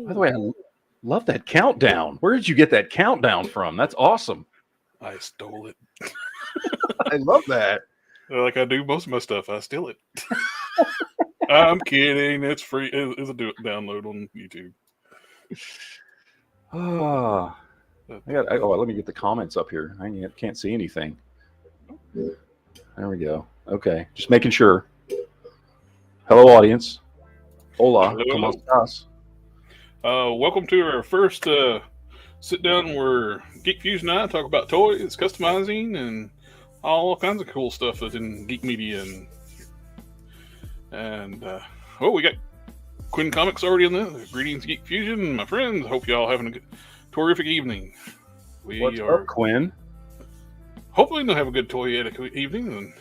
By the way, love that countdown. Where did you get that countdown from? That's awesome. I stole it. I love that. Like I do most of my stuff, I steal it. I'm kidding. It's free. It's a download on YouTube. Let me get the comments up here. I can't see anything. There we go. Okay, just making sure. Hello, audience. Hola. Hello. ¿Cómo estás? Welcome to our first sit down where Geek Fusion and I talk about toys, customizing, and all kinds of cool stuff that's in geek media. And we got Quinn Comics already in there. Greetings, Geek Fusion, my friends. Hope y'all having a terrific evening. What's up, Quinn? Hopefully they'll have a good toy evening.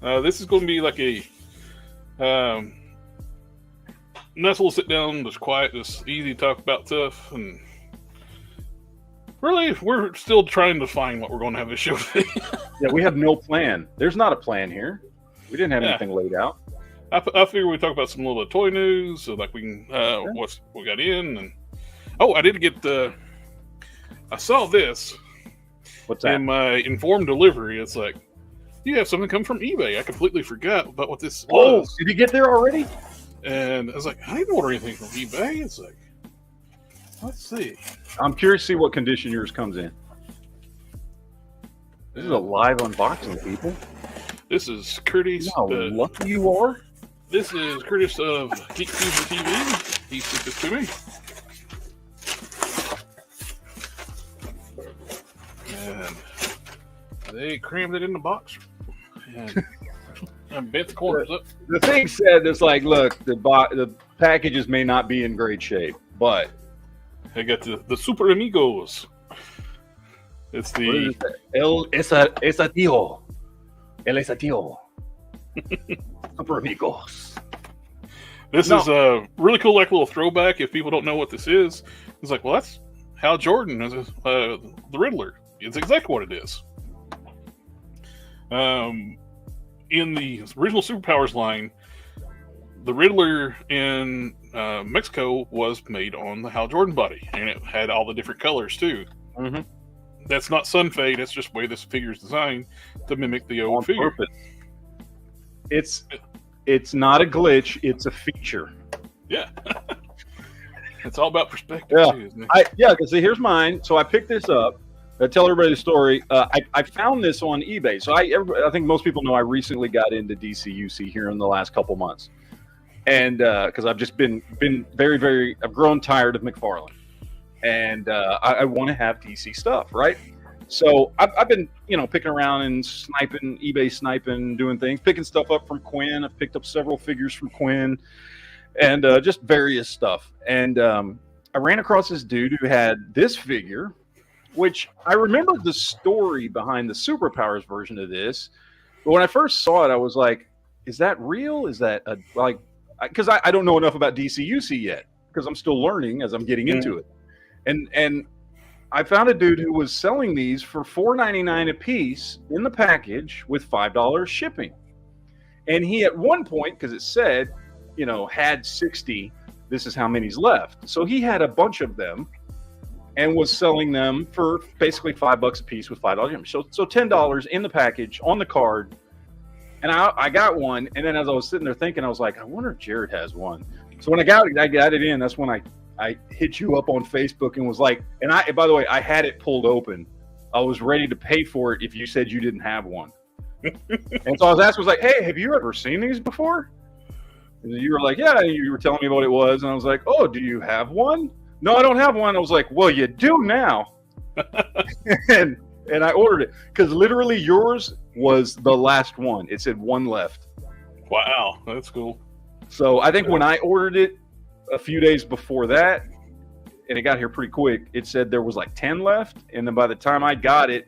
And this is going to be like a nice little sit down, just quiet, just easy to talk about stuff. And really, we're still trying to find what we're going to have this show today. Yeah, we have no plan. There's not a plan here. We didn't have anything laid out. I figure we talk about some little bit of toy news, so like we can what we got in. And I did get I saw this. What's that? In my informed delivery, it's like, you have something come from eBay. I completely forgot about what this was. Oh, did you get there already? And I was like, I didn't order anything from eBay. It's like, let's see. I'm curious to see what condition yours comes in. This is a live unboxing, people. This is courteous. How lucky you are. This is courteous of Geek Fusion TV. He sent this to me. And they crammed it in the box and bent the corners up. The thing said, it's like, look, the packages may not be in great shape, but I got the Super Amigos. It's the esa tío. El esa tío. Super Amigos. This is a really cool, like, little throwback. If people don't know what this is, it's like, well, that's Hal Jordan as the Riddler. It's exactly what it is. In the original Superpowers line, the Riddler in Mexico was made on the Hal Jordan body, and it had all the different colors too. Mm-hmm. That's not sun fade. That's just the way this figure is designed to mimic the old figure. Purpose. It's not a glitch. It's a feature. Yeah. It's all about perspective too, isn't it? Because here's mine. So I picked this up. I tell everybody the story. I found this on eBay. So I think most people know I recently got into DCUC here in the last couple months, and because I've just been very, very, I've grown tired of McFarlane, and I want to have DC stuff, right? So I've been picking around and sniping, eBay sniping, doing things, picking stuff up from Quinn. I've picked up several figures from Quinn, and just various stuff. And I ran across this dude who had this figure, which I remember the story behind the Superpowers version of this. But when I first saw it, I was like, is that real? Is that because I don't know enough about DCUC yet, because I'm still learning as I'm getting into it. And I found a dude who was selling these for $4.99 a piece in the package with $5 shipping. And he, at one point, because it said, had 60, this is how many's left. So he had a bunch of them and was selling them for basically $5 a piece with $5. So $10 in the package on the card. And I got one. And then as I was sitting there thinking, I was like, I wonder if Jared has one. So when I got it in, that's when I hit you up on Facebook and was like, and by the way, I had it pulled open. I was ready to pay for it if you said you didn't have one. And so I was like, hey, have you ever seen these before? And you were like, yeah, and you were telling me what it was. And I was like, oh, do you have one? No, I don't have one. I was like, well, you do now. and I ordered it because literally yours was the last one. It said one left. Wow, that's cool. So I think when I ordered it a few days before that, and it got here pretty quick, it said there was like 10 left. And then by the time I got it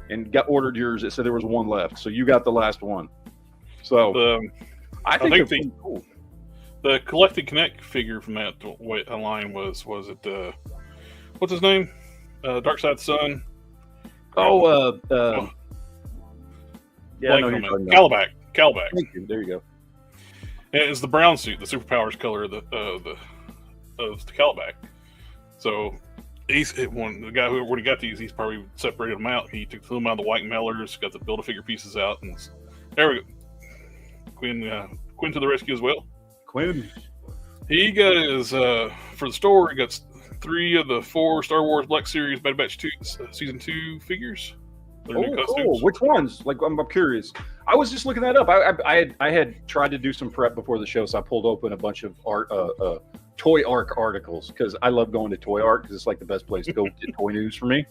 and ordered yours, it said there was one left. So you got the last one. So I think it's cool. The Collected Connect figure from that line was it what's his name? Dark Side Sun. Yeah, Calabac. Thank you. There you go. And it's the brown suit, the Superpowers color of the of the Calabac. So when he got these, he's probably separated them out. He took them out of the white mailers, got the Build-A-Figure pieces out, and there we go. Quinn to the rescue as well. Quinn. He got his for the store. He got 3 of the 4 Star Wars Black Series Bad Batch 2 Season 2 figures. Oh, cool. Which ones? Like, I'm curious. I was just looking that up. I had tried to do some prep before the show, so I pulled open a bunch of Toy Arc articles because I love going to Toy Arc because it's like the best place to go get toy news for me.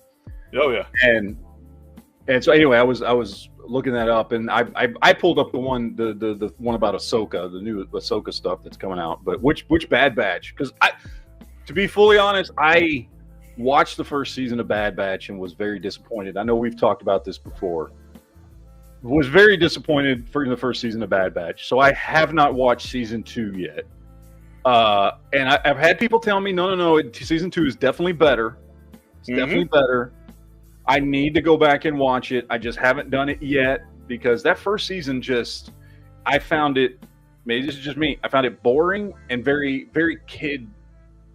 Oh yeah. And so anyway, I was looking that up, and I pulled up the one about Ahsoka, the new Ahsoka stuff that's coming out. But which Bad Batch? Because to be fully honest, I watched the first season of Bad Batch and was very disappointed. I know we've talked about this before. Was very disappointed in the first season of Bad Batch. So I have not watched season 2 yet. And I've had people tell me, no, season 2 is definitely better. It's definitely better. I need to go back and watch it. I just haven't done it yet because that first season I found it, maybe this is just me, I found it boring and very, very kid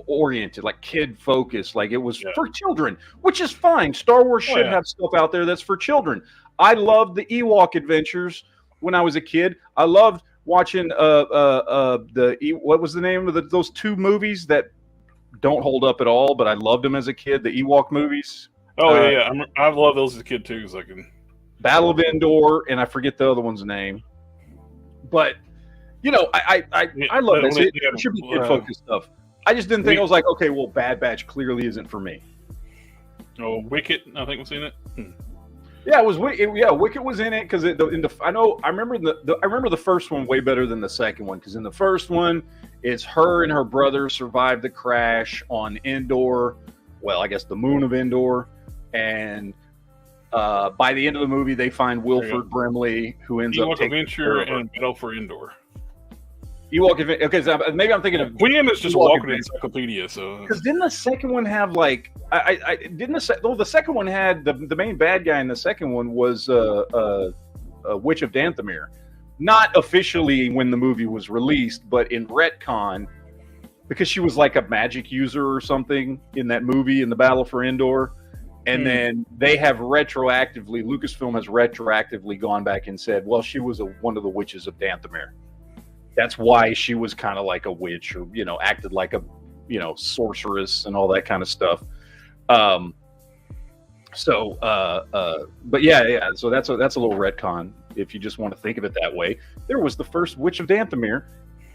oriented, like kid focused, like it was for children, which is fine. Star Wars should have stuff out there that's for children. I loved the Ewok adventures when I was a kid. I loved watching what was the name of those 2 movies that don't hold up at all, but I loved them as a kid, the Ewok movies. Oh yeah. I've loved those as a kid too. Battle of Endor, and I forget the other one's name. But I love this. It should be kid focused stuff. I just didn't think I was like, okay, well, Bad Batch clearly isn't for me. Oh, Wicket, I think was in it. Yeah, it was. Wicket was in it because I remember the first one way better than the second one because in the first one, it's her and her brother survived the crash on Endor. Well, I guess the moon of Endor, and by the end of the movie, they find Wilford Brimley, who ends up taking Adventure and Battle for Endor. Ewok Adventure. Okay, so maybe I'm thinking of Quinn is just walking an encyclopedia. So because didn't the second one have like the second one had the main bad guy in the second one was a Witch of Dathomir, not officially when the movie was released, but in retcon because she was like a magic user or something in that movie in the Battle for Endor. And then they have Lucasfilm has retroactively gone back and said, well, she was one of the witches of Dathomir. That's why she was kind of like a witch or, acted like a, sorceress and all that kind of stuff. But yeah. So that's a little retcon if you just want to think of it that way. There was the first Witch of Dathomir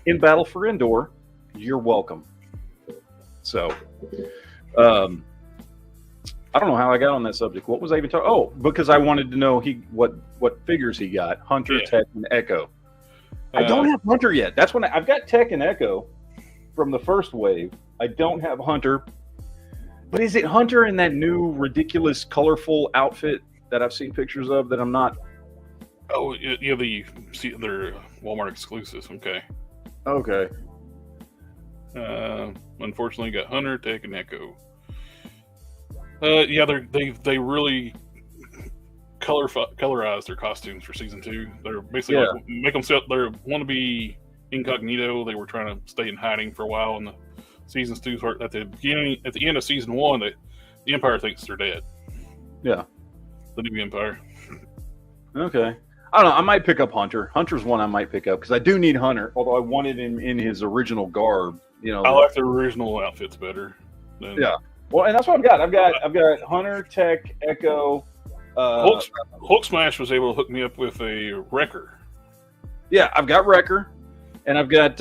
in Battle for Endor. You're welcome. So, I don't know how I got on that subject. What was I even talking? Oh, because I wanted to know what figures he got: Hunter, Tech, and Echo. I don't have Hunter yet. That's when I've got Tech and Echo from the first wave. I don't have Hunter. But is it Hunter in that new ridiculous, colorful outfit that I've seen pictures of that I'm not? Oh, yeah, they're Walmart exclusives. Okay. Okay. Unfortunately, got Hunter, Tech, and Echo. They really colorize their costumes for season 2. They're basically make them want to be incognito. They were trying to stay in hiding for a while in the seasons 2. At the end of season 1, the Empire thinks they're dead. Yeah, the new Empire. Okay, I don't know. I might pick up Hunter. Hunter's one I might pick up because I do need Hunter. Although I wanted him in his original garb. I like the original outfits better. Yeah. Well, and that's what I've got. I've got Hunter, Tech, Echo. Hulk Smash was able to hook me up with a Wrecker. Yeah, I've got Wrecker, and I've got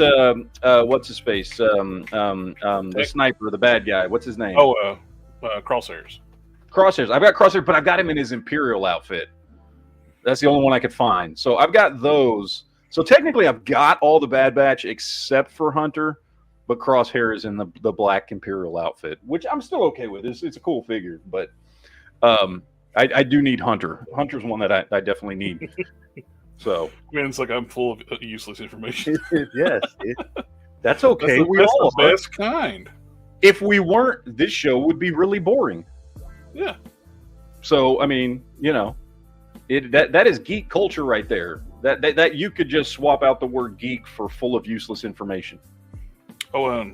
what's his face? The sniper, the bad guy. What's his name? Oh, Crosshairs. Crosshairs. I've got Crosshairs, but I've got him in his Imperial outfit. That's the only one I could find. So I've got those. So technically, I've got all the Bad Batch except for Hunter, but Crosshair is in the black Imperial outfit, which I'm still okay with. It's a cool figure, but I do need Hunter. Hunter's one that I definitely need. So man, it's like I'm full of useless information. Yes, that's okay. That's the best kind. If we weren't, this show would be really boring. Yeah. So I mean, that is geek culture right there. That you could just swap out the word geek for full of useless information. Oh,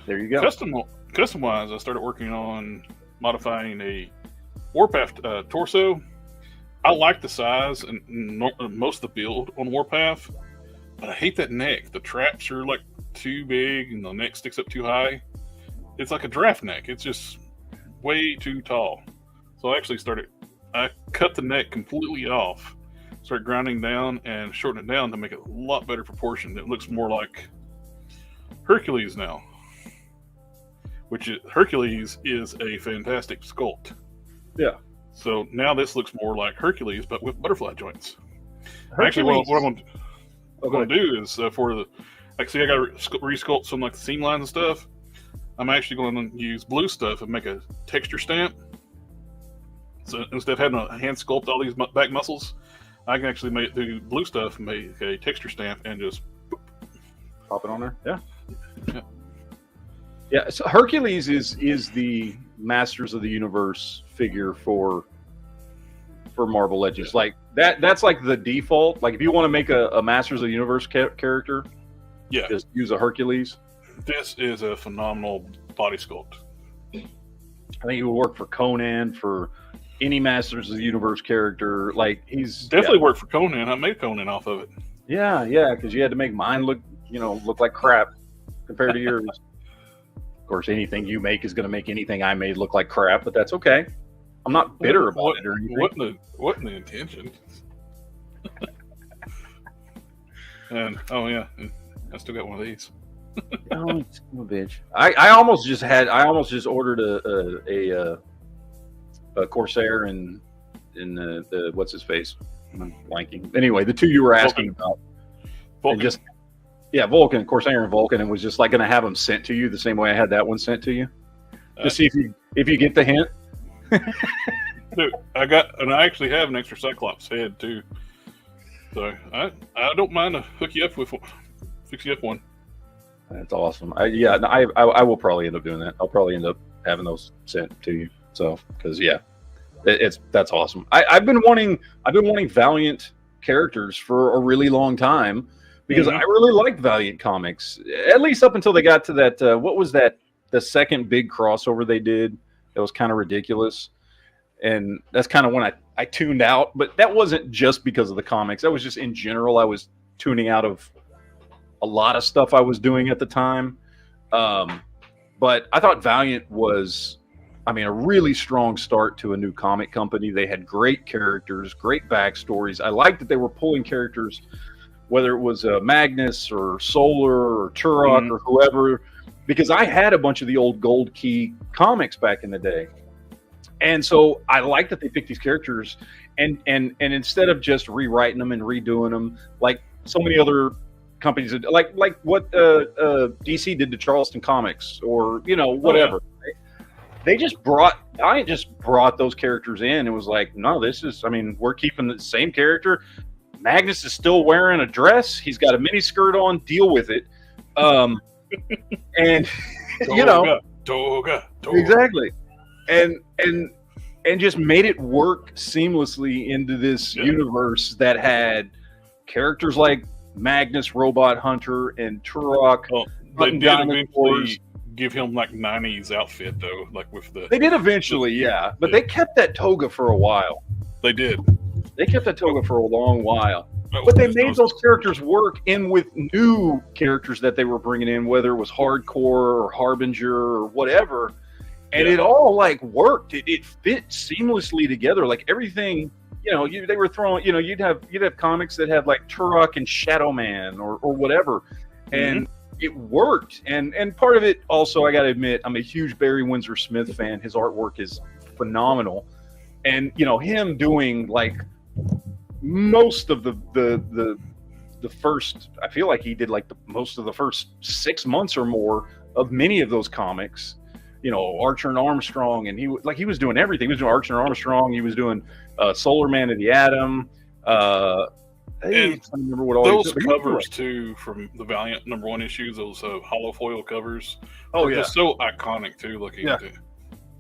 There you go. Custom wise, I started working on modifying a Warpath torso. I like the size and most of the build on Warpath, but I hate that neck. The traps are like too big and the neck sticks up too high. It's like a giraffe neck. It's just way too tall. So I cut the neck completely off, started grinding down and shortening it down to make it a lot better proportion. It looks more like Hercules now, Hercules is a fantastic sculpt. Yeah. So now this looks more like Hercules, but with butterfly joints. Actually, what I'm going to do is for the, like, see, I got to resculpt some like the seam lines and stuff. I'm actually going to use blue stuff and make a texture stamp. So instead of having a hand sculpt all these back muscles, I can actually do blue stuff and make a texture stamp and just pop it on there. Yeah. Yeah. So Hercules is the Masters of the Universe figure for Marvel Legends. Like that's like the default. Like if you want to make a Masters of the Universe character, yeah, just use a Hercules. This is a phenomenal body sculpt. I think it would work for Conan, for any Masters of the Universe character. Like he's definitely worked for Conan. I made Conan off of it. Yeah, because you had to make mine look like crap compared to yours. Of course, anything you make is going to make anything I made look like crap, but that's okay. I'm not bitter about it or anything. Wasn't the intention. And I still got one of these. Oh, bitch! I almost just ordered a Corsair and the what's his face? I'm blanking. Anyway, the two you were asking about. Vulcan. And Vulcan, Corsair and Vulcan, and was just like going to have them sent to you the same way I had that one sent to you. Just see if you get the hint. Dude, I actually have an extra Cyclops head too, so I don't mind to fix you up one. That's awesome. I will probably end up doing that. I'll probably end up having those sent to you. So because that's awesome. I've been wanting Valiant characters for a really long time because I really liked Valiant comics, at least up until they got to that what was that, the second big crossover they did that was kind of ridiculous, and that's kind of when I tuned out. But that wasn't just because of the comics. That was just in general. I was tuning out of a lot of stuff I was doing at the time. But I thought Valiant was, a really strong start to a new comic company. They had great characters, great backstories. I liked that they were pulling characters, whether it was Magnus or Solar or Turok or whoever, because I had a bunch of the old Gold Key comics back in the day. And so I like that they picked these characters and instead of just rewriting them and redoing them like so many other companies, like what DC did to Charleston Comics or whatever. Right? I just brought those characters in and was like, no, we're keeping the same character. Magnus is still wearing a dress. He's got a mini skirt on. Deal with it. And Toga. Exactly. And just made it work seamlessly into this universe that had characters like Magnus, Robot Hunter, and Turok. Well, they did eventually give him like 90s outfit though, like with the. They did eventually, but they kept that toga for a while. They did. They kept that toga for a long while. But they made those characters work in with new characters that they were bringing in, whether it was Hardcore or Harbinger or whatever. And it all like worked. It fit seamlessly together. Like everything, they were throwing, you'd have comics that had like Turok and Shadow Man or whatever. And it worked. And part of it also, I got to admit, I'm a huge Barry Windsor Smith fan. His artwork is phenomenal. And, him doing like most of the first, I feel like he did like most of the first 6 months or more of many of those comics. Archer and Armstrong, and he was doing everything. He was doing Archer and Armstrong. He was doing Solar Man of the Atom. I don't remember what all those covers too from the Valiant #1 issues. Those hollow foil covers. Just so iconic too. Looking at it,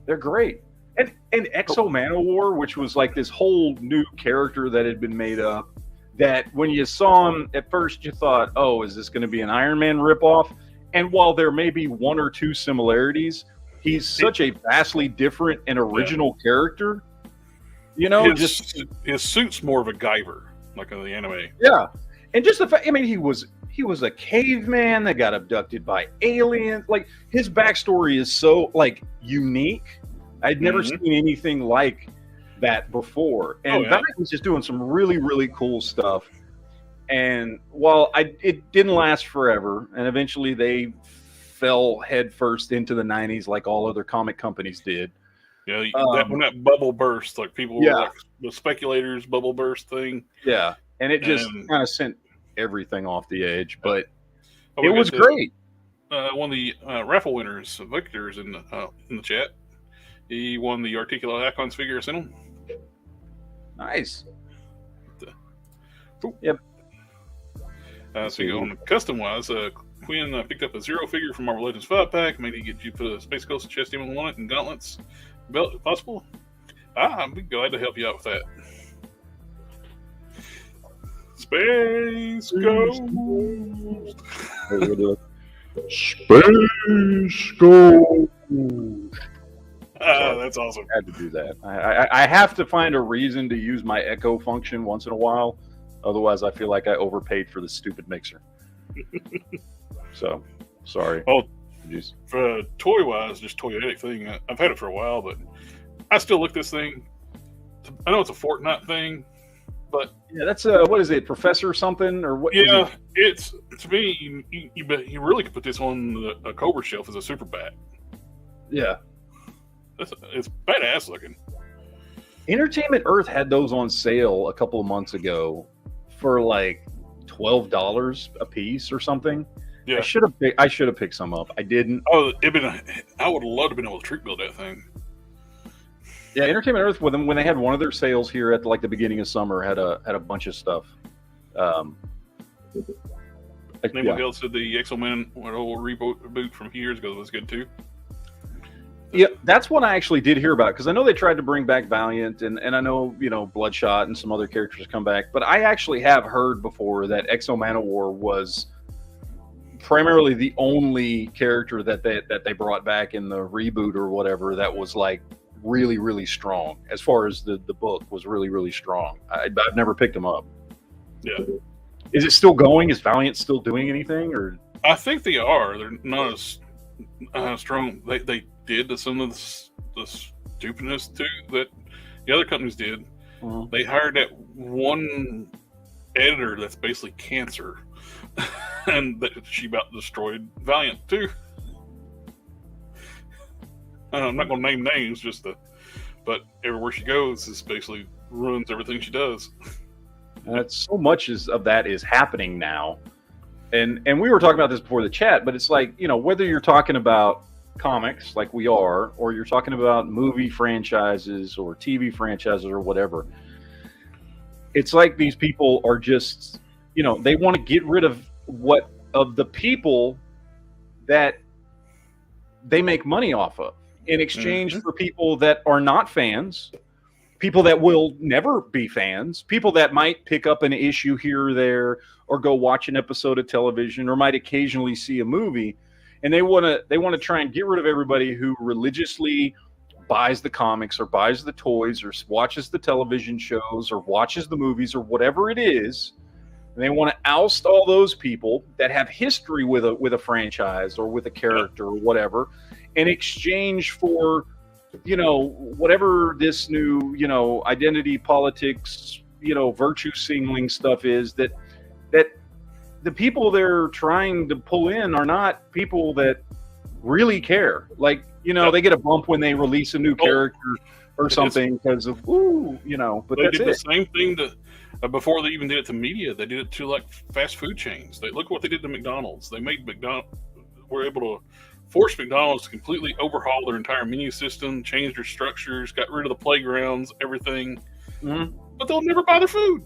they're great. And Exo Manowar, which was like this whole new character that had been made up. That when you saw him at first, you thought, "Oh, is this going to be an Iron Man ripoff?" And while there may be one or two similarities, he's such a vastly different and original character. You know, his suit's more of a Guyver, like in the anime. Yeah, and just the fact, I mean, he was a caveman that got abducted by aliens. Like, his backstory is so, like, unique. I'd never seen anything like that before. And Valiant was just doing some really, really cool stuff. And while it didn't last forever, and eventually they fell headfirst into the 90s like all other comic companies did. Yeah, when that bubble burst, like people were like the speculators bubble burst thing. Yeah, and it just kind of sent everything off the edge, but it was great. One of the raffle winners, Victor's in the chat. He won the Articulate Icons figure I sent him. Nice. Cool. Yep. So on custom wise, Quinn picked up a Zero figure from Marvel Legends 5-pack. Maybe get you put a Space Ghost chest demon on it and gauntlets belt if possible. I'd be glad to help you out with that. Space Ghost. Space Ghost. That's awesome. I had to do that. I have to find a reason to use my echo function once in a while. Otherwise, I feel like I overpaid for the stupid mixer. So, sorry. Oh, for toy-wise, just toyetic thing. I've had it for a while, but I still look this thing. I know it's a Fortnite thing, but yeah, that's what is it, Professor something or what? Yeah, it's to me. You really could put this on a Cobra shelf as a super bat. Yeah, it's badass looking. Entertainment Earth had those on sale a couple of months ago for like $12 a piece or something. Yeah, I should have picked some up. I didn't. Oh, I would have loved to have been able to trick build that thing. Yeah, Entertainment Earth with them when they had one of their sales here at like the beginning of summer had a bunch of stuff. Else said the Exo-Man reboot from years ago was good too. Yeah, that's what I actually did hear about because I know they tried to bring back Valiant and I know Bloodshot and some other characters come back, but I actually have heard before that Exo-Manowar was primarily the only character that they brought back in the reboot or whatever that was like really, really strong. As far as the book was really, really strong. I've never picked them up. Yeah. Is it still going? Is Valiant still doing anything? Or I think they are. They're not as strong. They did some of the stupidness too that the other companies did. Uh-huh. They hired that one editor that's basically cancer, and that she about destroyed Valiant too. I'm not going to name names, but everywhere she goes, this basically ruins everything she does. That's so much of that is happening now, and we were talking about this before the chat, but it's like whether you're talking about comics like we are, or you're talking about movie franchises or TV franchises or whatever, it's like these people are just they want to get rid of the people that they make money off of in exchange for people that are not fans, people that will never be fans, people that might pick up an issue here or there or go watch an episode of television or might occasionally see a movie, and they want to try and get rid of everybody who religiously buys the comics or buys the toys or watches the television shows or watches the movies or whatever it is. And they want to oust all those people that have history with a franchise or with a character or whatever, in exchange for, whatever this new, identity politics, virtue signaling stuff is that the people they're trying to pull in are not people that really care. Like, they get a bump when they release a new character or something because of, but they that's did it. the same thing before they even did it to media. They did it to like fast food chains. Look what they did to McDonald's. They made were able to force McDonald's to completely overhaul their entire menu system, change their structures, got rid of the playgrounds, everything. Mm-hmm. But they'll never buy their food.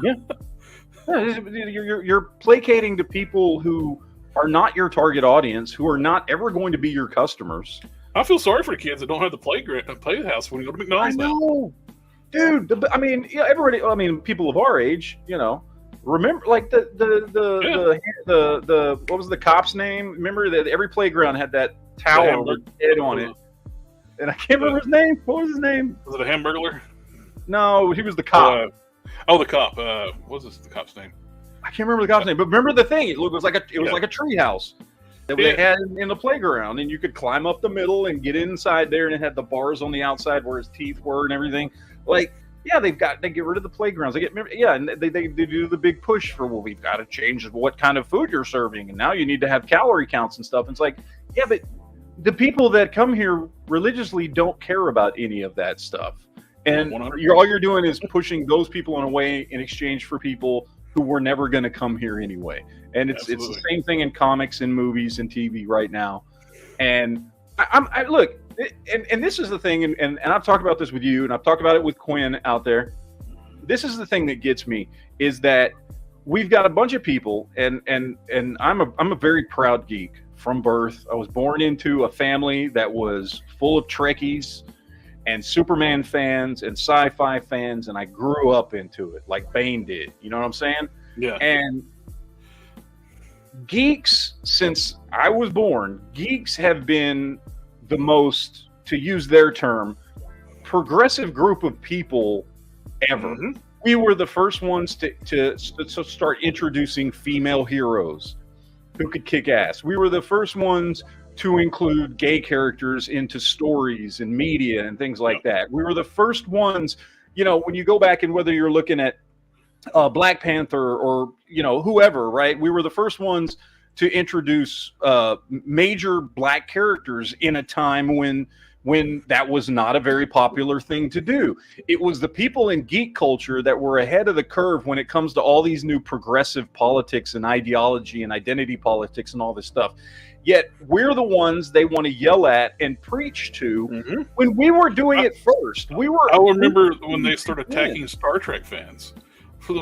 Yeah. You're placating to people who are not your target audience, who are not ever going to be your customers. I feel sorry for the kids that don't have the playhouse when you go to McDonald's. I know, dude. I mean, everybody. I mean, people of our age, Remember, like the what was the cop's name? Remember that every playground had that tower with head on it, and I can't remember his name. What was his name? Was it a Hamburglar? No, he was the cop. The cop. What was the cop's name? I can't remember the cop's name, but remember the thing. It was like a tree house that they had in the playground, and you could climb up the middle and get inside there, and it had the bars on the outside where his teeth were and everything. Like, yeah, they get rid of the playgrounds. And they do the big push for, well, we've got to change what kind of food you're serving, and now you need to have calorie counts and stuff. And it's like, yeah, but the people that come here religiously don't care about any of that stuff, and all you're doing is pushing those people in a way in exchange for people who were never going to come here anyway. And it's the same thing in comics and movies and TV right now. And I look. And this is the thing, and I've talked about this with you, and I've talked about it with Quinn out there. This is the thing that gets me, is that we've got a bunch of people, and I'm a very proud geek from birth. I was born into a family that was full of Trekkies and Superman fans and sci-fi fans, and I grew up into it like Bane did. You know what I'm saying? Yeah. And geeks, since I was born, geeks have been the most, to use their term, progressive group of people ever. Mm-hmm. We were the first ones to start introducing female heroes who could kick ass. We were the first ones to include gay characters into stories and media and things like that. We were the first ones, when you go back and whether you're looking at Black Panther or, whoever, right? We were the first ones to introduce major black characters in a time when that was not a very popular thing to do. It was the people in geek culture that were ahead of the curve when it comes to all these new progressive politics and ideology and identity politics and all this stuff. Yet we're the ones they want to yell at and preach to when we were doing it first. I remember when they started attacking Star Trek fans,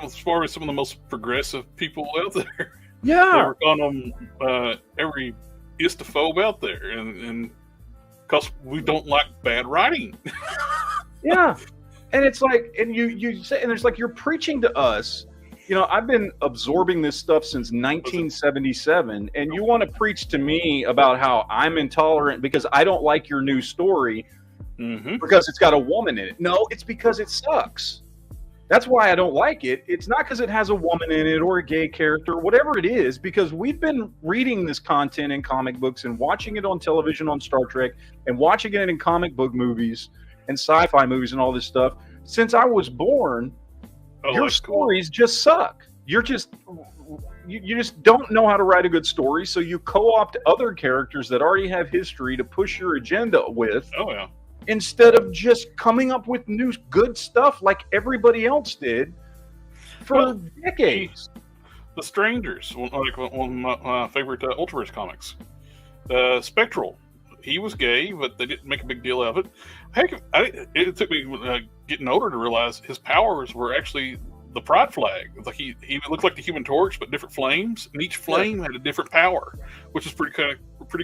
as far as some of the most progressive people out there. Yeah, they were calling them every istophobe out there, and because we don't like bad writing. Yeah, and it's like, and you say, and it's like you're preaching to us. I've been absorbing this stuff since 1977, and you want to preach to me about how I'm intolerant because I don't like your new story because it's got a woman in it. No, it's because it sucks. That's why I don't like it. It's not because it has a woman in it or a gay character, or whatever it is, because we've been reading this content in comic books and watching it on television on Star Trek and watching it in comic book movies and sci-fi movies and all this stuff since I was born. Your stories just suck. You just don't know how to write a good story, so you co-opt other characters that already have history to push your agenda with. Oh, yeah. Instead of just coming up with new good stuff like everybody else did for decades. The Strangers, one of my favorite Ultraverse comics. Spectral, he was gay, but they didn't make a big deal of it. Heck, it took me getting older to realize his powers were actually the pride flag. Like he looked like the Human Torch, but different flames, and each flame had a different power, which is pretty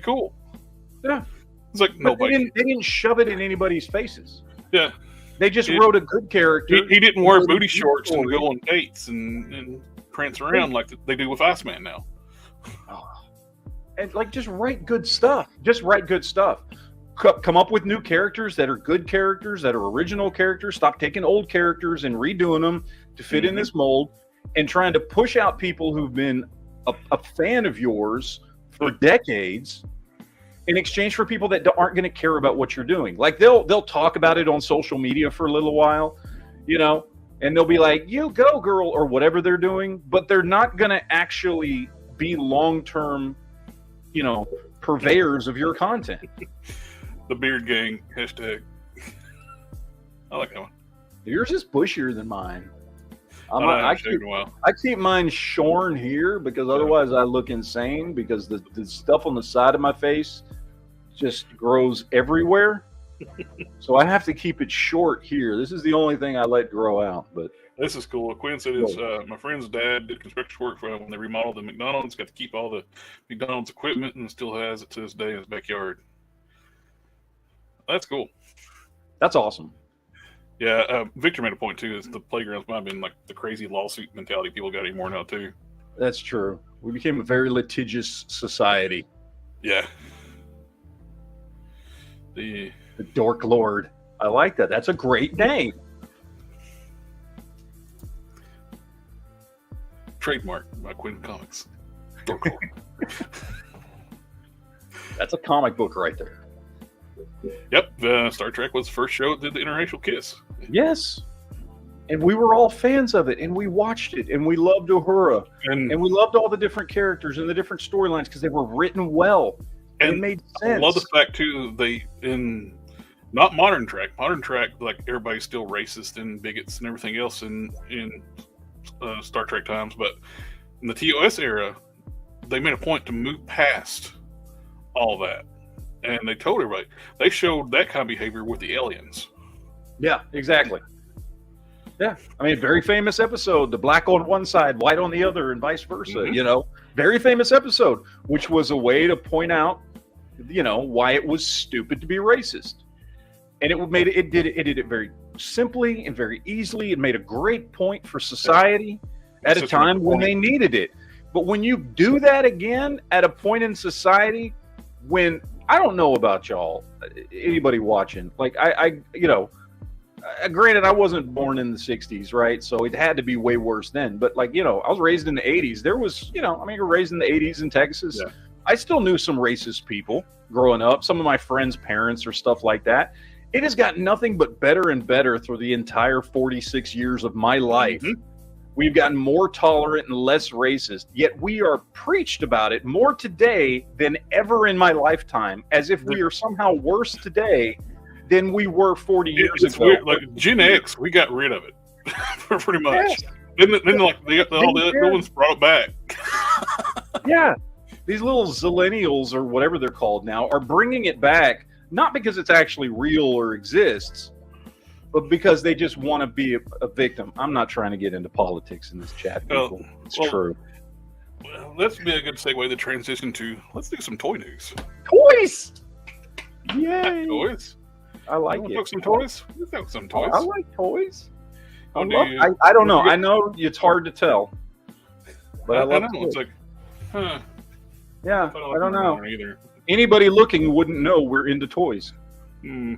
cool. Yeah. It's like nobody. They didn't shove it in anybody's faces. Yeah. They just wrote a good character. He didn't wear booty shorts and go on dates and prance around like they do with Iceman now. And just write good stuff. Come up with new characters that are good characters, that are original characters. Stop taking old characters and redoing them to fit in this mold and trying to push out people who've been a fan of yours for decades in exchange for people that aren't going to care about what you're doing. Like they'll talk about it on social media for a little while, and they'll be like, "You go, girl," or whatever they're doing, but they're not going to actually be long-term, purveyors of your content. The Beard Gang hashtag. I like that one. Yours is bushier than mine. I keep mine shorn here because otherwise I look insane because the stuff on the side of my face just grows everywhere. So I have to keep it short here. This is the only thing I let grow out. But this is cool. Quinn said my friend's dad did construction work for when they remodeled the McDonald's. Got to keep all the McDonald's equipment and still has it to this day in his backyard. That's cool. That's awesome. Yeah, Victor made a point too. Is the playgrounds might have been like the crazy lawsuit mentality people got anymore now too. That's true. We became a very litigious society. Yeah. The Dork Lord. I like that. That's a great name. Trademark by Quinn Comics. Dork Lord. That's a comic book right there. Yep, Star Trek was the first show that did the interracial kiss. Yes. And we were all fans of it, and we watched it, and we loved Uhura, and we loved all the different characters and the different storylines because they were written well. And it made sense. I love the fact, too, not Modern Trek, like, everybody's still racist and bigots and everything else in Star Trek times, but in the TOS era, they made a point to move past all that. And they told everybody, they showed that kind of behavior with the aliens. Yeah, exactly. Yeah, I mean, very famous episode, the black on one side, white on the other, and vice versa, Mm-hmm. Very famous episode, which was a way to point out, why it was stupid to be racist. And it did it very simply and very easily. It made a great point for society at a time when they needed it. But when you do that again at a point in society when, I don't know about y'all, anybody watching, like granted, I wasn't born in the 60s, right? So it had to be way worse then. But I was raised in the 80s. There was, raised in the 80s in Texas. Yeah. I still knew some racist people growing up. Some of my friends' parents or stuff like that. It has gotten nothing but better and better through the entire 46 years of my life. Mm-hmm. We've gotten more tolerant and less racist, yet we are preached about it more today than ever in my lifetime, as if we are somehow worse today than we were 40 years ago. Weird. Like Gen X, we got rid of it pretty much. Yes. Then all the other ones brought it back. Yeah. These little zillennials or whatever they're called now are bringing it back, not because it's actually real or exists, but because they just want to be a victim. I'm not trying to get into politics in this chat, people. It's true. Well, that's be a good segue to transition to, let's do some toy news. Toys! Yay! Toys. I like it. Talk some toys? Let's talk some toys. I like toys. I don't know. I know it's hard to tell. But I love know. It's like, huh. Yeah, I don't know. Either. Anybody looking wouldn't know we're into toys. Hmm.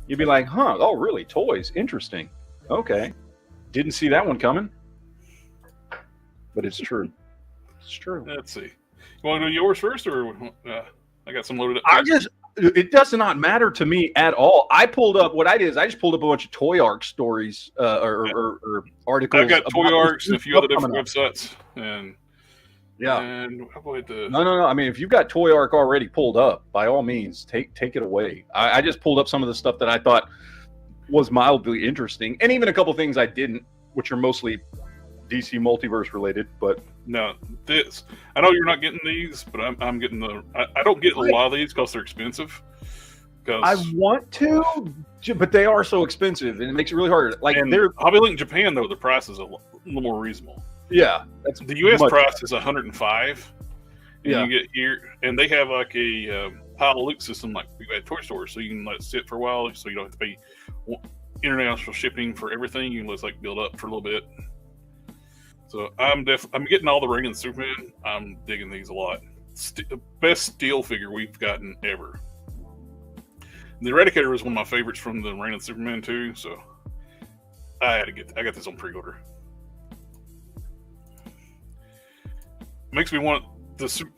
You'd be like, huh, oh, really? Toys? Interesting. Okay. Didn't see that one coming. But it's true. It's true. Let's see. You want to do yours first, or I got some loaded up? It does not matter to me at all. I just pulled up a bunch of Toy Arc stories or articles. I've got Toy Arcs and a few other different websites. And yeah. And how about No. I mean, if you've got Toy Arc already pulled up, by all means, take it away. I just pulled up some of the stuff that I thought was mildly interesting, and even a couple things I didn't, which are mostly DC multiverse related. But no, I know you're not getting these, but I'm getting I don't get a lot of these because they're expensive. I want to, but they are so expensive, and it makes it really hard. Hobby Link Japan, though, the price is a little more reasonable. Yeah, the U.S. price is $105. Yeah, you get here, and they have like a pile of loot system like we at toy stores, so you can let it sit for a while, so you don't have to pay international shipping for everything. You can let it build up for a little bit. So I'm getting all the Ring and Superman. I'm digging these a lot. Best steel figure we've gotten ever. And the Eradicator was one of my favorites from the Ring and Superman too. So I got this on pre-order. Makes me want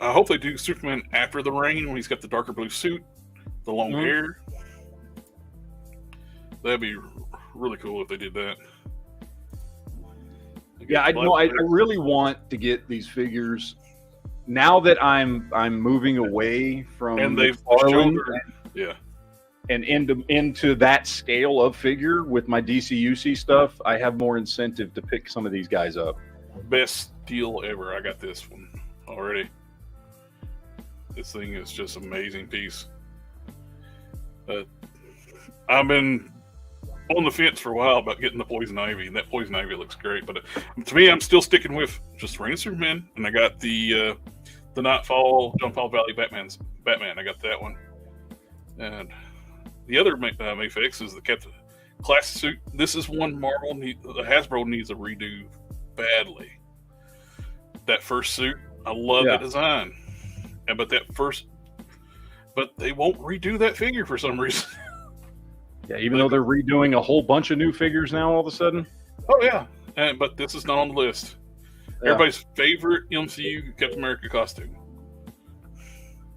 I hope they do Superman after the rain when he's got the darker blue suit, the long hair. That'd be really cool if they did that. Yeah, I really want to get these figures now that I'm moving away from McFarlane and into that scale of figure with my DCUC stuff. I have more incentive to pick some of these guys up. Best deal ever. I got this one already. This thing is just an amazing piece. I've been on the fence for a while about getting the Poison Ivy, and that Poison Ivy looks great. But to me, I'm still sticking with just Reign of Superman, and I got the Nightfall, Jumpfall Valley Batman. I got that one, and the other Mayfix is the classic suit. This is one Hasbro needs a redo badly. That first suit, I love the design, but they won't redo that figure for some reason. Yeah, even though they're redoing a whole bunch of new figures now all of a sudden. Oh yeah, but this is not on the list. Yeah. Everybody's favorite MCU Captain America costume,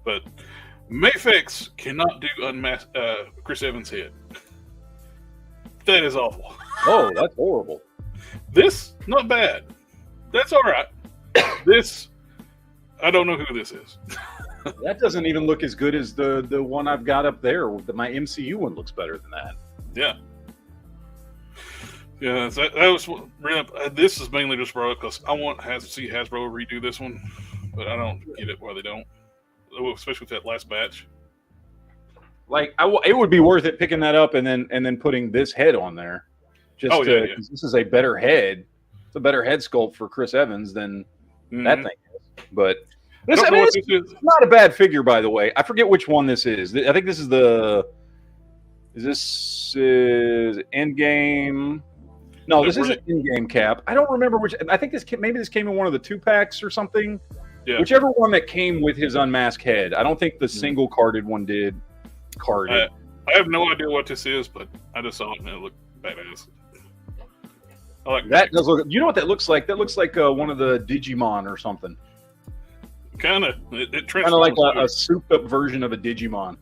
but Mayfix cannot do unmask Chris Evans' head. That is awful. Oh, that's horrible. This not bad. That's all right. This, I don't know who this is. That doesn't even look as good as the one I've got up there. My MCU one looks better than that. Yeah. Yeah, that was really. This is mainly just brought up because I want to see Hasbro redo this one, but I don't get it why they don't, especially with that last batch. Like, it would be worth it picking that up and then putting this head on there. This is a better head. It's a better head sculpt for Chris Evans than that thing is. But it's not a bad figure, by the way. I forget which one this is. I think this is This is Endgame. No, this isn't Endgame Cap. I don't remember which. I think this came in one of the 2-packs or something. Yeah. Whichever one that came with his unmasked head. I don't think the single carded one did. Carded. I have no idea what this is, but I just saw it and it looked badass. I like that. Does look. You know what that looks like? That looks like one of the Digimon or something. Kind of. It kind of like a souped-up version of a Digimon.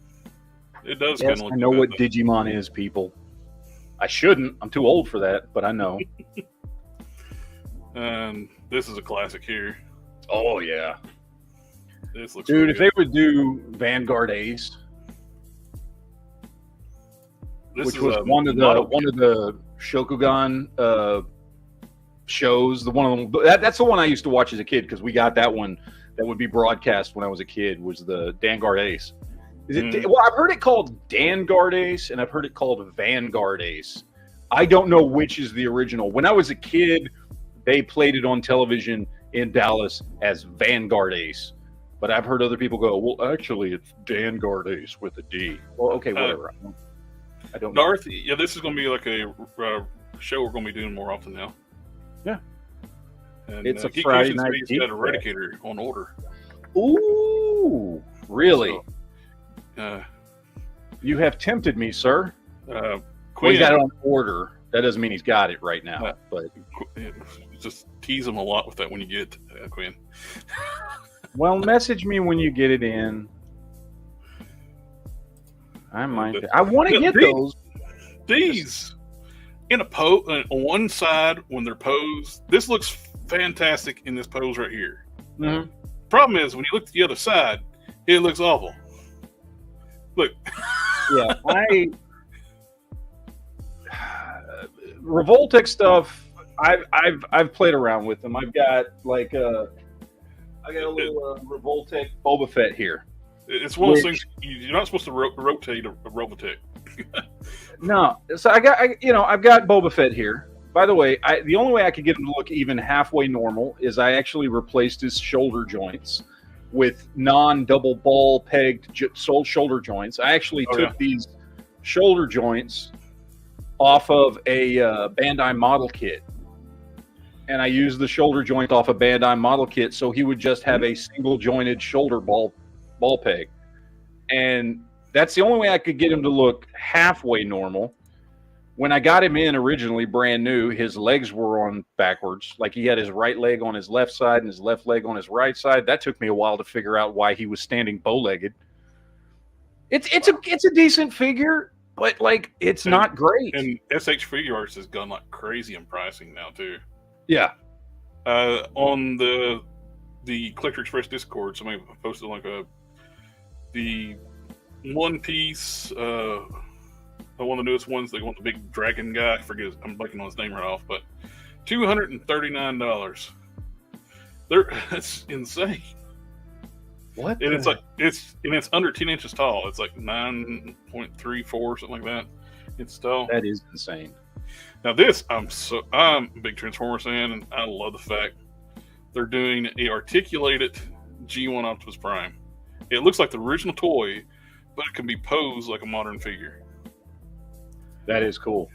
It does. Yes, I know what Digimon is, people. I shouldn't. I'm too old for that, but I know. And this is a classic here. Oh yeah. This looks. Dude, if they would do Vanguard Ace, which was one of the Shokugan shows, that's the one I used to watch as a kid because we got that one that would be broadcast when I was a kid. Was the Vanguard Ace? Is it? Well, I've heard it called Vanguard Ace, and I've heard it called Vanguard Ace. I don't know which is the original. When I was a kid, they played it on television in Dallas as Vanguard Ace, but I've heard other people go, "Well, actually, it's Vanguard Ace with a D." Well, okay, whatever. I don't know. North, yeah, this is going to be like a show we're going to be doing more often now. Yeah, and it's a Friday night. He's got a Eradicator on order. Ooh, really? So, you have tempted me, sir. Quinn, he's got it on order. That doesn't mean he's got it right now. But just tease him a lot with that when you get it, Quinn. Well, message me when you get it in. I might. I want to get those. These in a pose on one side when they're posed. This looks fantastic in this pose right here. Mm-hmm. Problem is when you look at the other side, it looks awful. Look. Yeah, Revoltech stuff. I've played around with them. I've got I got a little Revoltech Boba Fett here. It's one of those things you're not supposed to rotate a Robotech. No, so I've got Boba Fett here. By the way, the only way I could get him to look even halfway normal is I actually replaced his shoulder joints with non-double ball pegged shoulder joints. I actually took these shoulder joints off of a Bandai model kit, and I used the shoulder joint off a Bandai model kit, so he would just have a single jointed shoulder ball peg, and that's the only way I could get him to look halfway normal. When I got him in originally brand new, his legs were on backwards. Like he had his right leg on his left side and his left leg on his right side. That took me a while to figure out why he was standing bow-legged. It's a decent figure, but it's not great. And SH Figure Arts has gone like crazy in pricing now too. Yeah. On the Collector Express Discord, somebody posted the one piece. One of the newest ones, they want the big dragon guy. I forget. I'm blanking on his name right off, but $239. That's insane. What? And it's under 10 inches tall. It's like 9.34 something like that. It's tall. That is insane. Now this, I'm a big Transformers fan, and I love the fact they're doing a articulated G1 Optimus Prime. It looks like the original toy, but it can be posed like a modern figure. That is cool.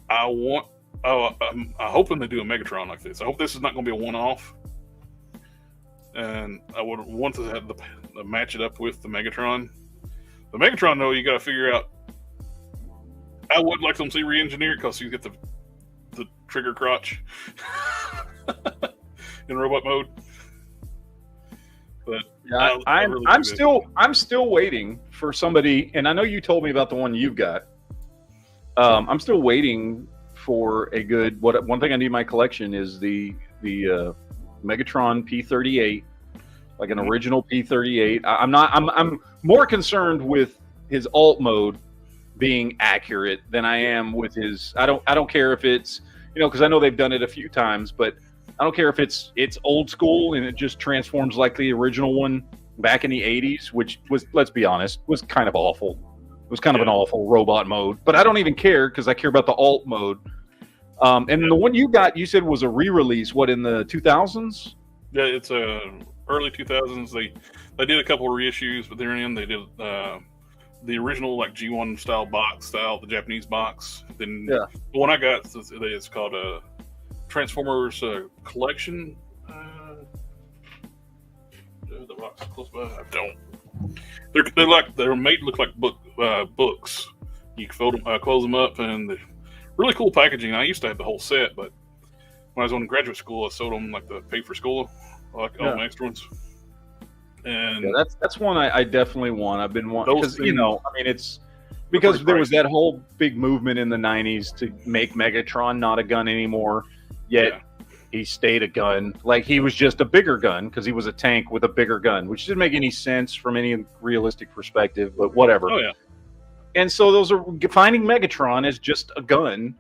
I want. Oh, I'm hoping they do a Megatron like this. I hope this is not going to be a one-off. And I would want to have the match it up with the Megatron. The Megatron, though, you got to figure out. I would like them to see re-engineered because you get the trigger crotch in robot mode. But yeah, I'm still waiting for somebody, and I know you told me about the one you've got. I'm still waiting for a good. One thing I need in my collection is the Megatron P-38, like an original P-38. I'm more concerned with his alt mode being accurate than I am with his. I don't care if it's, because I know they've done it a few times, but I don't care if it's old school and it just transforms like the original one back in the 80s, which was, let's be honest, was kind of awful. It was kind of an awful robot mode, but I don't even care because I care about the alt mode. And the one you got, you said was a re-release. What, in the 2000s? Yeah, it's early 2000s. They did a couple of reissues, but then they did the original like G1 style box, the Japanese box. Then the one I got is called a Transformers Collection. The box is close by. I don't. They're made to look like books. You can fold them, close them up, and they're really cool packaging. I used to have the whole set, but when I was in graduate school, I sold them like the pay for school, like all my extra ones. And that's one I definitely want. I've been wanting because it's because there was that whole big movement in the 90s to make Megatron not a gun anymore. Yet he stayed a gun. Like he was just a bigger gun because he was a tank with a bigger gun, which didn't make any sense from any realistic perspective. But whatever. Oh yeah. And so finding Megatron as just a gun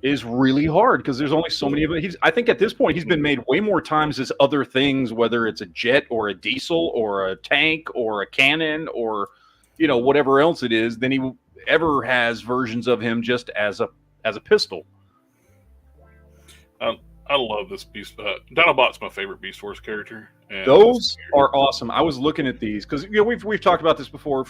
is really hard because there's only so many of it. I think at this point he's been made way more times as other things, whether it's a jet or a diesel or a tank or a cannon or whatever else it is, than he ever has versions of him just as a pistol. I love this Beast. Dinobot's my favorite Beast Wars character. And those are awesome. I was looking at these because we've talked about this before.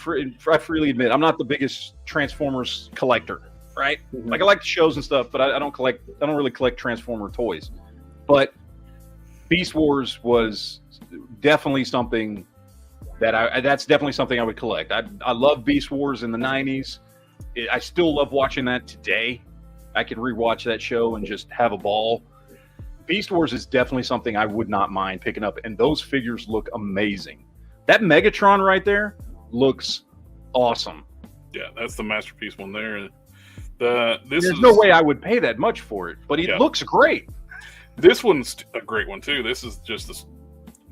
I freely admit I'm not the biggest Transformers collector, right? Mm-hmm. Like I like the shows and stuff, but I don't really collect Transformer toys. But Beast Wars was definitely something that's definitely something I would collect. I love Beast Wars in the 90s. I still love watching that today. I can rewatch that show and just have a ball. Beast Wars is definitely something I would not mind picking up, and those figures look amazing. That Megatron right there looks awesome. Yeah, that's the masterpiece one there. There's no way I would pay that much for it, but it looks great. This one's a great one too. This is just this.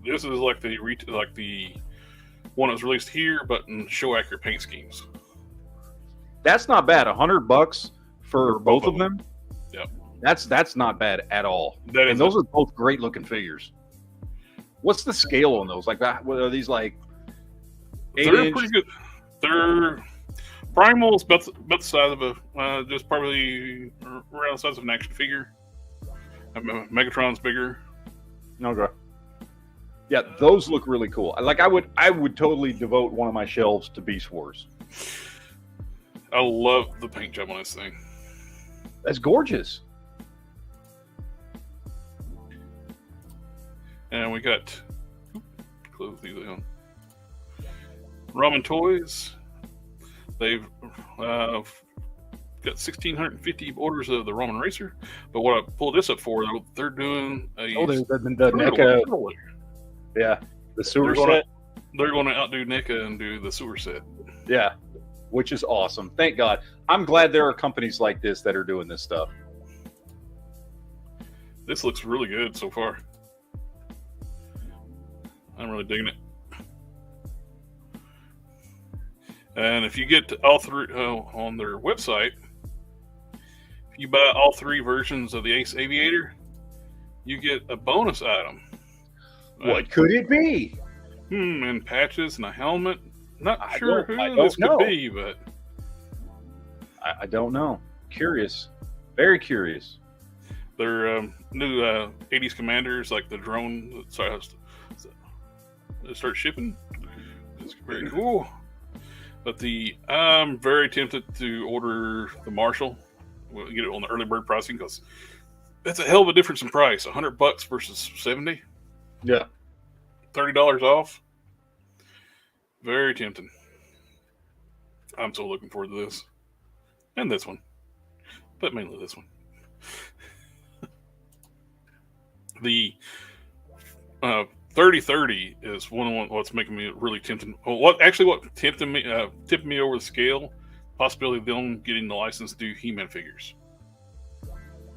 This is like the one that was released here, but in show accurate paint schemes. That's not bad. $100 for both of them. Yep. That's not bad at all. And those are both great looking figures. What's the scale on those? Like, what are these like? They're pretty good. They're primal is about the size of just probably around the size of an action figure. Megatron's bigger. Okay. Yeah, those look really cool. Like I would totally devote one of my shelves to Beast Wars. I love the paint job on this thing. That's gorgeous. And we got close these on. Ramen Toys. They've got 1,650 orders of the Ramen Racer. But what I pulled this up for, they're doing the NECA. Yeah, the sewer set. They're going to outdo NECA and do the sewer set. Yeah, which is awesome. Thank God. I'm glad there are companies like this that are doing this stuff. This looks really good so far. I'm really digging it. And if you get all three on their website, if you buy all three versions of the Ace Aviator, you get a bonus item. What could it be? And patches and a helmet. Not sure who this could be, but I don't know. Curious, very curious. They're new 80s commanders, like the drone. Sorry, start shipping. It's very cool. But I'm very tempted to order the Marshall we'll get it on the early bird pricing because that's a hell of a difference in price. $100 versus $70. Yeah. $30 off. Very tempting. I'm so looking forward to this. And this one. But mainly this one. The 3030 is one of what's making me really tempting. Well, what tipped me over the scale, possibility of them getting the license to do He-Man figures.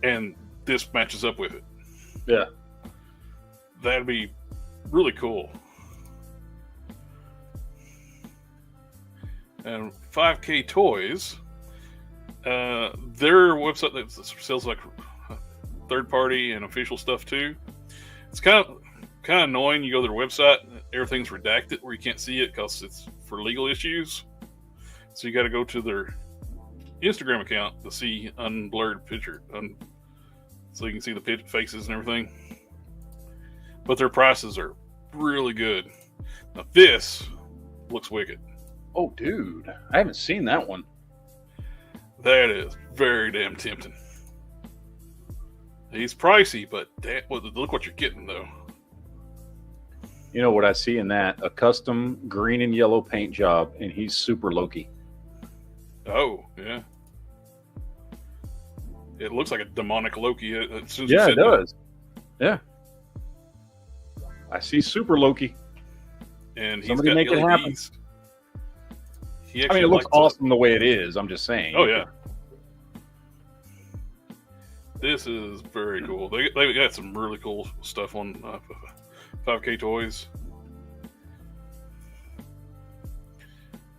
And this matches up with it. Yeah. That'd be really cool. And 5K Toys, their website that sells like third party and official stuff too. It's kind of annoying. You go to their website, everything's redacted where you can't see it because it's for legal issues. So you got to go to their Instagram account to see unblurred picture, so you can see the faces and everything. But their prices are really good. Now this looks wicked. Oh, dude, I haven't seen that one. That is very damn tempting. He's pricey, but look what you're getting, though. You know what I see in that? A custom green and yellow paint job, and he's super Loki. Oh, yeah. It looks like a demonic Loki. Yeah, it does. Yeah. I see super Loki. And he's Somebody got make LEDs. it happen. I mean, it looks awesome the way it is. I'm just saying. Oh, yeah. This is very cool. They got some really cool stuff on 5K Toys.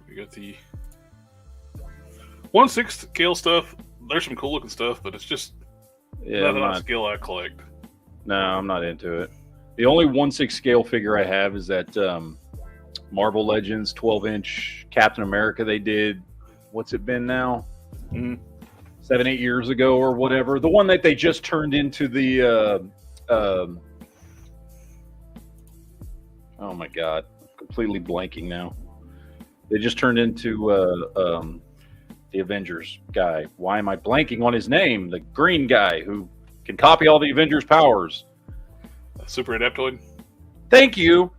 We got the 1/6 scale stuff. There's some cool looking stuff, but it's just not scale I collect. No, I'm not into it. The only 1/6 scale figure I have is that Marvel Legends 12-inch Captain America they did. What's it been now? 7-8 years ago or whatever. The one that they just turned into the oh my god, completely blanking now. They just turned into the Avengers guy. Why am I blanking on his name? The green guy who can copy all the Avengers powers. Super Adaptoid. Thank you.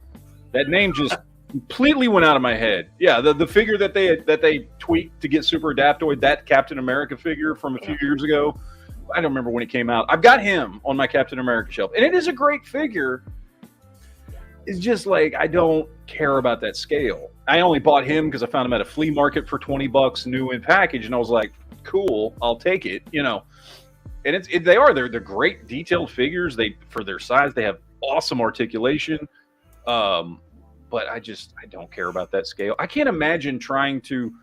That name just completely went out of my head. Yeah, the figure that they tweaked to get Super Adaptoid, that Captain America figure from a few years ago. I don't remember when it came out. I've got him on my Captain America shelf, and it is a great figure. It's just like I don't care about that scale. I only bought him because I found him at a flea market for $20 new in package, and I was like, cool, I'll take it, you know. And they're great detailed figures. For their size, they have awesome articulation. But I don't care about that scale. I can't imagine trying to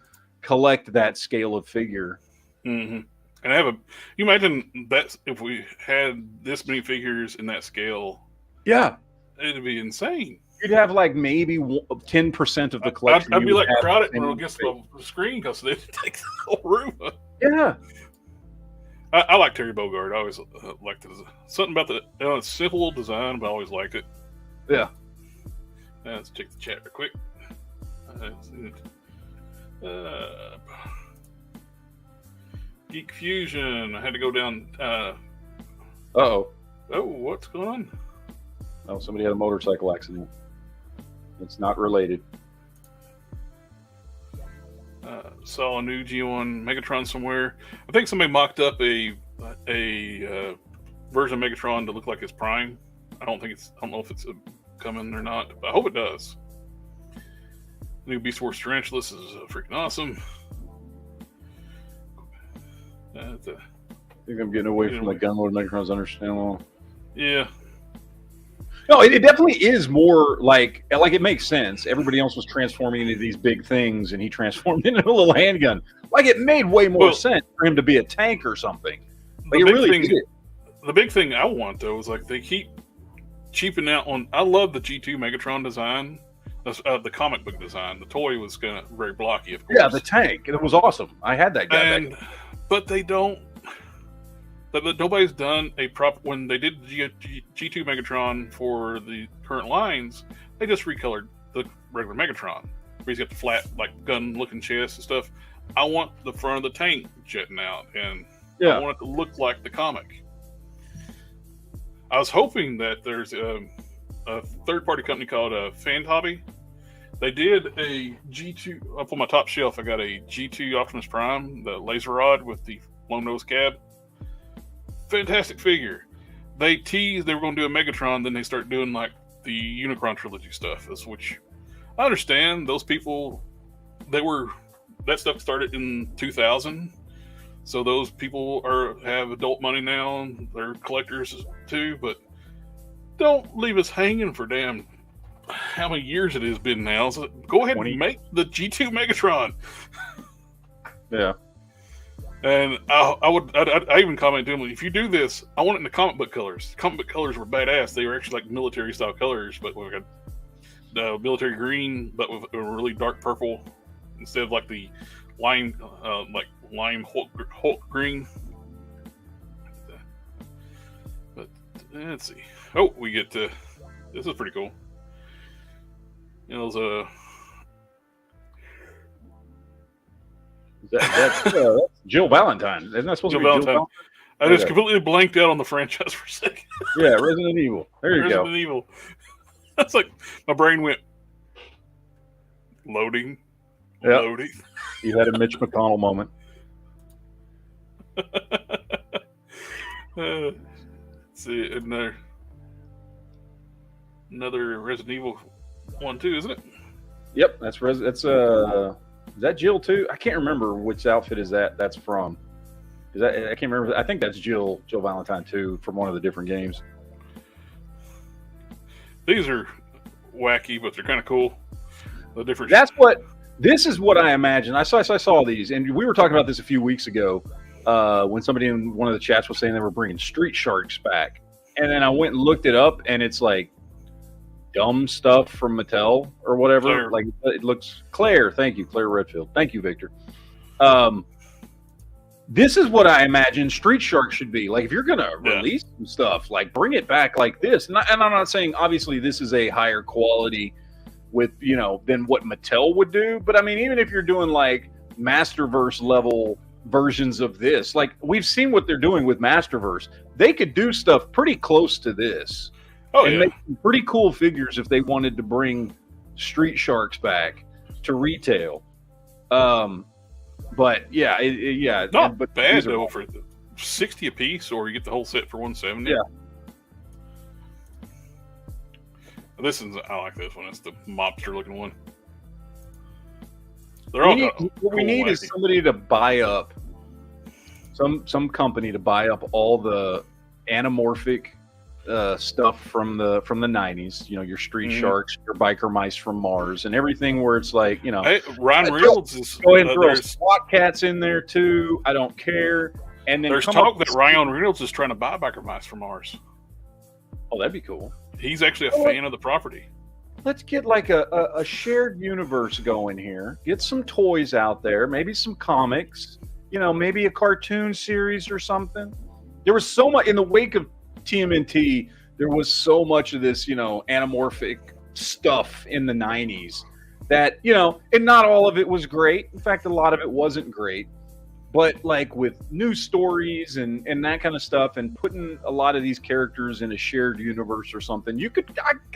collect that scale of figure. Mm-hmm. And you imagine that if we had this many figures in that scale, yeah, it'd be insane. You'd have like maybe 10% of the collection. I'd be like crowded against the screen because they take the whole room up. Yeah. I like Terry Bogard. I always liked it. Something about the simple design, but I always liked it. Yeah. Let's check the chat real quick. Geek Fusion. I had to go down. Uh-oh. Oh, what's going on? Oh, somebody had a motorcycle accident. It's not related. Saw a new G1 Megatron somewhere. I think somebody mocked up a version of Megatron to look like his Prime. I don't know if it's coming or not, but I hope it does. New Beast Wars Tarantulas is freaking awesome. I think I'm getting away from the gunload Megatron's understandable. Yeah. No, it definitely is more like it makes sense. Everybody else was transforming into these big things, and he transformed into a little handgun. Like it made way more sense for him to be a tank or something. Like it really did. The big thing I want though is like they keep cheaping out on. I love the G2 Megatron design, the comic book design. The toy was very blocky, of course. Yeah, the tank. It was awesome. I had that guy. But they don't. But nobody's done a proper. When they did G2 Megatron for the current lines, they just recolored the regular Megatron, where he's got the flat, like gun-looking chest and stuff. I want the front of the tank jetting out, and Yeah. I want it to look like the comic. I was hoping that there's a third-party company called Fan Hobby. They did a G2 up on my top shelf. I got a G2 Optimus Prime, the laser rod with the long nose cab. Fantastic figure. They teased they were going to do a Megatron, then they start doing like the Unicron trilogy stuff. Which I understand. Those people, that stuff started in 2000. So those people have adult money now. They're collectors too, but don't leave us hanging for damn how many years it has been now. So go ahead and make the G2 Megatron. Yeah. And I even commented to him, if you do this, I want it in the comic book colors. Comic book colors were badass. They were actually like military style colors, but we got the military green, but with a really dark purple instead of like the lime Hulk green. But let's see. Oh, we get to this is pretty cool. You know, that's Jill Valentine. Isn't that supposed to be Jill Valentine? I just completely blanked out on the franchise for a second. Yeah, Resident Evil. There you go. Resident Evil. That's like my brain went loading. Yep. Loading. You had a Mitch McConnell moment. Let's see, another Resident Evil one too, isn't it? Yep, that's is that Jill too? I can't remember which outfit that's from. I can't remember. I think that's Jill Valentine too, from one of the different games. These are wacky, but they're kind of cool. The different. This is what I imagine. I saw these, and we were talking about this a few weeks ago when somebody in one of the chats was saying they were bringing Street Sharks back, and then I went and looked it up, and it's like dumb stuff from Mattel or whatever. Claire. Like it looks Claire. Thank you, Claire Redfield. Thank you, Victor. This is what I imagine Street Shark should be. Like if you're gonna release some stuff, like bring it back like this. And I'm not saying obviously this is a higher quality with than what Mattel would do, but I mean even if you're doing like Masterverse level versions of this, like we've seen what they're doing with Masterverse, they could do stuff pretty close to this. And make some pretty cool figures if they wanted to bring Street Sharks back to retail. But yeah, not but bad though for $60 a piece, or you get the whole set for $170. Yeah. I like this one. It's the mobster looking one. What we need is somebody to buy up some company to buy up all the anamorphic stuff from the 90s, your Street Sharks, your biker mice from Mars, and everything where it's like, hey, Ryan Reynolds is go ahead and throw SWAT cats in there too. I don't care. And then there's talk that Ryan Reynolds is trying to buy biker mice from Mars. Oh, that'd be cool. He's actually a fan of the property. Let's get like a shared universe going here. Get some toys out there, maybe some comics, maybe a cartoon series or something. There was so much in the wake of TMNT. There was so much of this, anamorphic stuff in the 90s that, and not all of it was great. In fact, a lot of it wasn't great. But like with new stories and that kind of stuff, and putting a lot of these characters in a shared universe or something,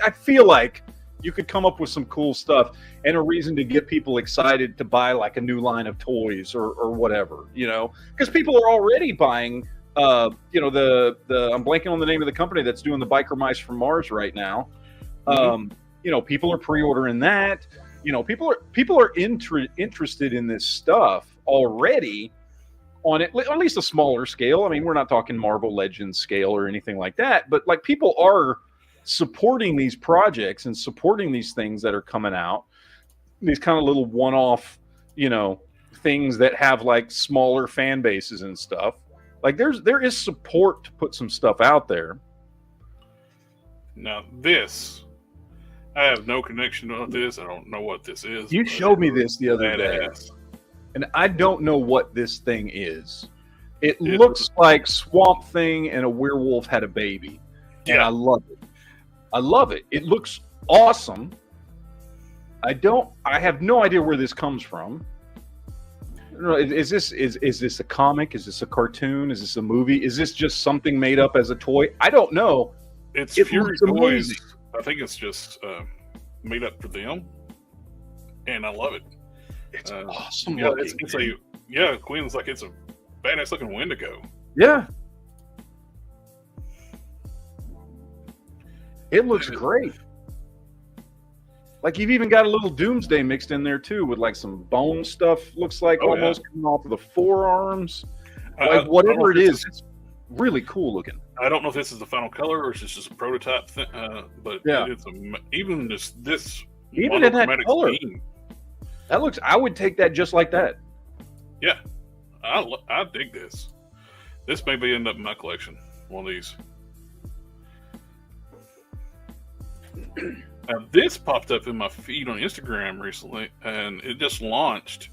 I feel like you could come up with some cool stuff and a reason to get people excited to buy like a new line of toys or whatever, because people are already buying, I'm blanking on the name of the company that's doing the biker mice from Mars right now. People are pre-ordering that. People are interested in this stuff already on it, at least a smaller scale. I mean, we're not talking Marvel Legends scale or anything like that, but like people are supporting these projects and supporting these things that are coming out, these kind of little one-off, things that have like smaller fan bases and stuff. Like there is support to put some stuff out there. Now this, I have no connection with this. I don't know what this is. You showed me this the other day, and I don't know what this thing is. It looks like Swamp Thing and a werewolf had a baby, and I love it. I love it. It looks awesome. I have no idea where this comes from. don't know, is this a comic? Is this a cartoon? Is this a movie? Is this just something made up as a toy? I don't know. It's It Fury looks Toys. amazing. I think it's just made up for them, and I love it. It's awesome Yeah, looking. Quinn's like it's a badass looking Wendigo. Yeah. It looks great. Like you've even got a little Doomsday mixed in there too, with like some bone stuff. Looks like almost coming off of the forearms. Like whatever it is, it's really cool looking. I don't know if this is the final color or if it's just a prototype thing, but it's even this even in that color. Scheme, that looks. I would take that just like that. Yeah, I dig this. This may be end up in my collection. One of these. This popped up in my feed on Instagram recently, and it just launched.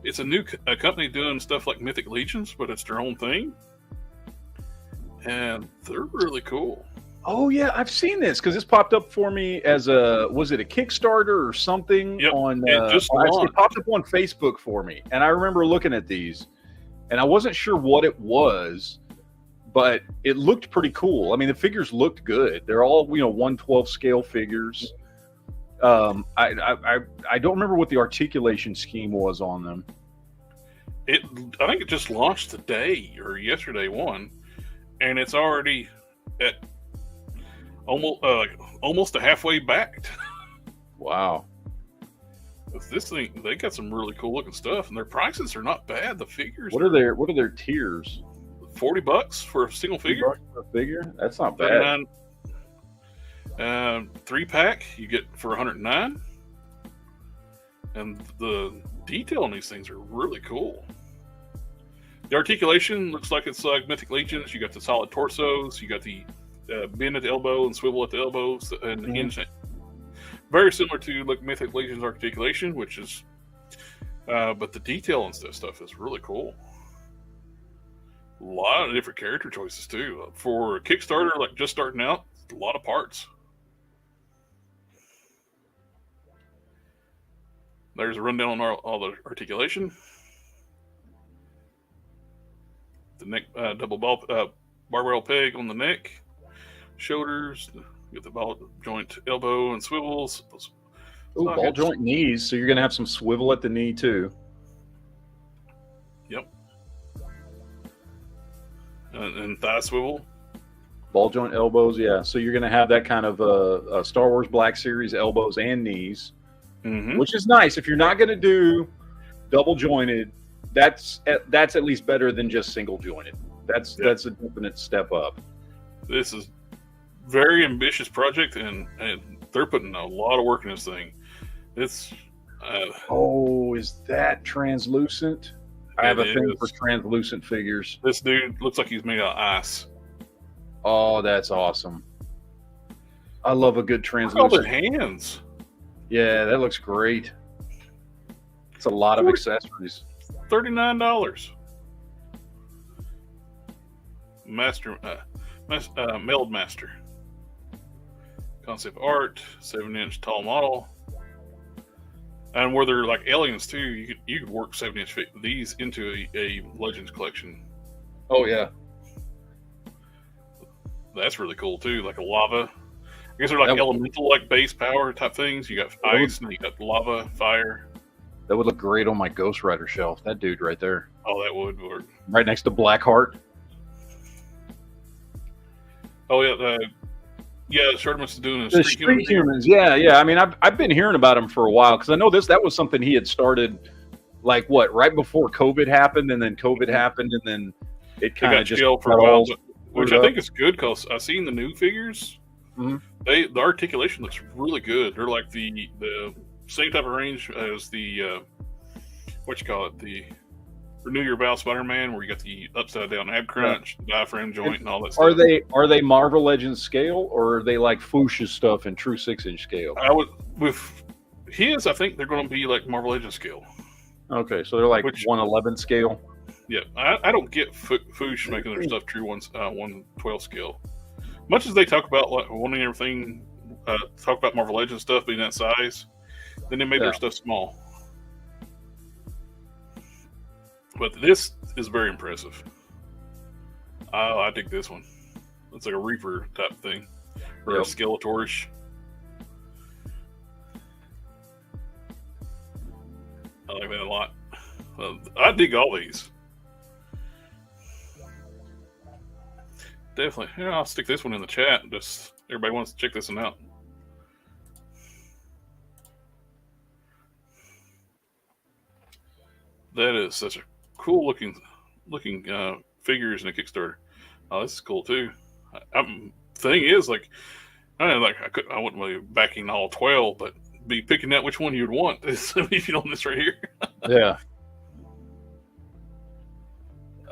It's a company doing stuff like Mythic Legions, but it's their own thing, and they're really cool. Oh yeah, I've seen this because this popped up for me as was it a Kickstarter or something? Yep. On it popped up on Facebook for me, and I remember looking at these, and I wasn't sure what it was, but it looked pretty cool. I mean, the figures looked good. They're all 1/12 scale figures. I don't remember what the articulation scheme was on them. I think it just launched today or yesterday and it's already at almost a halfway backed. Wow. This thing, they got some really cool looking stuff, and their prices are not bad. The figures. What are their tiers? $40 for a single figure. $40 for a figure? That's not bad. 3-pack you get for $109, and the detail on these things are really cool. The articulation looks like it's like Mythic Legions. You got the solid torsos. You got the bend at the elbow and swivel at the elbows, and the hinge. Very similar to like Mythic Legion's articulation, which is, but the detail and stuff is really cool. A lot of different character choices too. For a Kickstarter, like just starting out, a lot of parts. There's a rundown on all the articulation. The neck, double barbell peg on the neck, shoulders. You get the ball joint elbow and swivels. Ooh, ball joint knees. So you're going to have some swivel at the knee too. Yep. And thigh swivel. Ball joint elbows, yeah. So you're going to have that kind of Star Wars Black Series elbows and knees, which is nice. If you're not going to do double jointed, that's at least better than just single jointed. That's a definite step up. This is very ambitious project, and they're putting a lot of work in this thing. It's is that translucent? I have a thing for translucent figures. This dude looks like he's made out of ice. Oh, that's awesome. I love a good translucent. Look at all their hands. Yeah, that looks great. It's a lot of accessories. $39. Meld Master. Concept art, 7-inch tall model. And where they're like aliens too, you could work 7-inch these into a Legends collection. Oh yeah. That's really cool too, like a lava. I guess they're like elemental, like base power type things. You got ice and you got lava, fire. That would look great on my Ghost Rider shelf. That dude right there. Oh, that would work. Right next to Blackheart. Oh yeah, Sherman's doing the Street Humans. Yeah. I mean, I've been hearing about him for a while because I know that was something he had started, like right before COVID happened, and then COVID happened, and then it kind of just for a while. Which I think is good because I've seen the new figures. The articulation looks really good. They're like the same type of range as the the Renew Your Vow Spider-Man, where you got the upside down ab crunch, diaphragm joint, and all that stuff. Are they Marvel Legends scale, or are they like Fuchsia's stuff in true 6-inch scale? I think they're going to be like Marvel Legends scale. Okay, so they're like 1/11 scale. Yeah, I don't get Fuchsia making their stuff true 1/12 scale. Much as they talk about like wanting everything, talk about Marvel Legends stuff being that size, then they made their stuff small. But this is very impressive. Oh, I dig this one. It's like a Reaper type thing. Or a Skeletorish. I like that a lot. I dig all these. Definitely. Yeah, I'll stick this one in the chat. Just everybody wants to check this one out. That is such a cool looking figures in a Kickstarter. Oh, this is cool too. Thing is, like, I wouldn't be backing all 12, but be picking out which one you'd want if you on this right here. Yeah.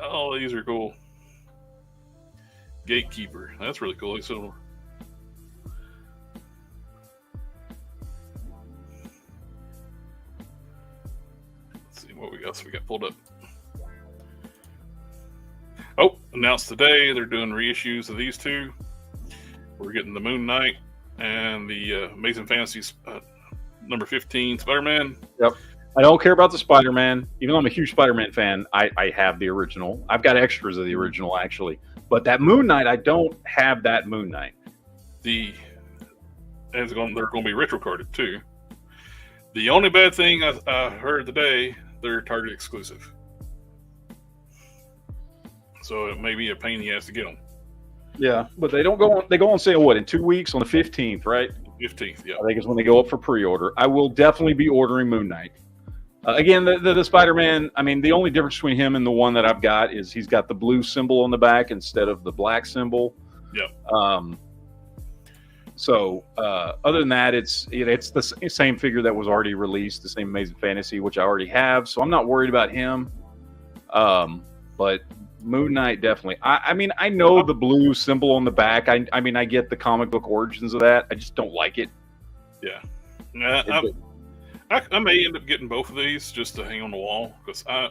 Oh, these are cool. Gatekeeper. That's really cool. So, let's see what we got. So we got pulled up. Oh, announced today they're doing reissues of these two. We're getting the Moon Knight and the Amazing Fantasies number 15 Spider-Man. Yep. I don't care about the Spider-Man. Even though I'm a huge Spider-Man fan, I have the original. I've got extras of the original, actually. But that Moon Knight, I don't have that Moon Knight. They're going to be retro carded, too. The only bad thing I heard today, they're Target exclusive. So it may be a pain he has to get them. Yeah, but they don't go on. They go on sale what in 2 weeks on the 15th, right? 15th, yeah. I think is when they go up for pre-order. I will definitely be ordering Moon Knight. Again, the Spider-Man. I mean, the only difference between him and the one that I've got is he's got the blue symbol on the back instead of the black symbol. Yeah. So other than that, it's the same figure that was already released, the same Amazing Fantasy, which I already have. So I'm not worried about him. But Moon Knight definitely. I mean, I know the blue symbol on the back. I mean, I get the comic book origins of that. I just don't like it. Yeah. I may end up getting both of these just to hang on the wall because I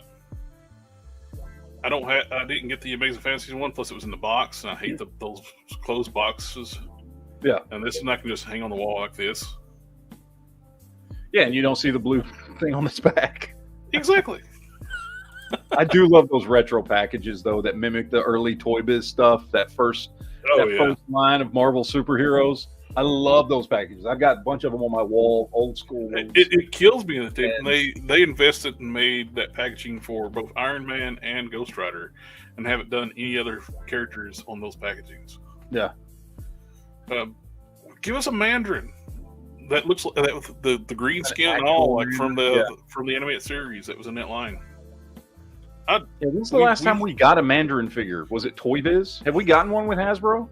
didn't get the Amazing Fantasy one. Plus, it was in the box, and I hate those closed boxes. Yeah. And this one I can just hang on the wall like this. Yeah, and you don't see the blue thing on its back. Exactly. I do love those retro packages though that mimic the early Toy Biz stuff. That first line of Marvel superheroes. I love those packages. I've got a bunch of them on my wall, old school ones. It kills me that they invested and made that packaging for both Iron Man and Ghost Rider, and haven't done any other characters on those packagings. Yeah. Give us a Mandarin that looks like that with the green skin and all, like from the animated series that was in that line. When was the last time we got a Mandarin figure? Was it Toy Biz? Have we gotten one with Hasbro?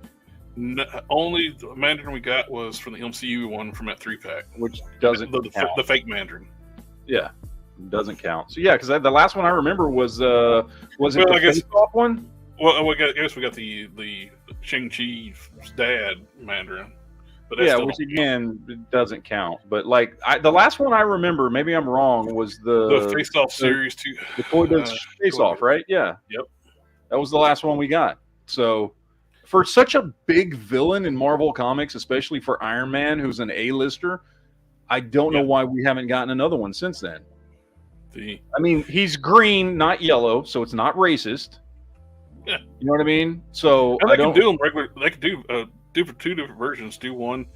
No, only the Mandarin we got was from the MCU one from that 3-pack, which doesn't count. The fake Mandarin. Yeah, doesn't count. So yeah, because the last one I remember was the face-off one? Well, I guess we got the Shang-Chi's dad Mandarin. But which again it doesn't count. But like the last one I remember, maybe I'm wrong, was the Face-Off series too. The Toy Biz Face-Off, right? Yeah. Yep. That was the last one we got. So for such a big villain in Marvel Comics, especially for Iron Man, who's an A-lister, I don't know why we haven't gotten another one since then. I mean, he's green, not yellow, so it's not racist. Yeah. You know what I mean? So and they can do them regular. They could do for two different versions. Do one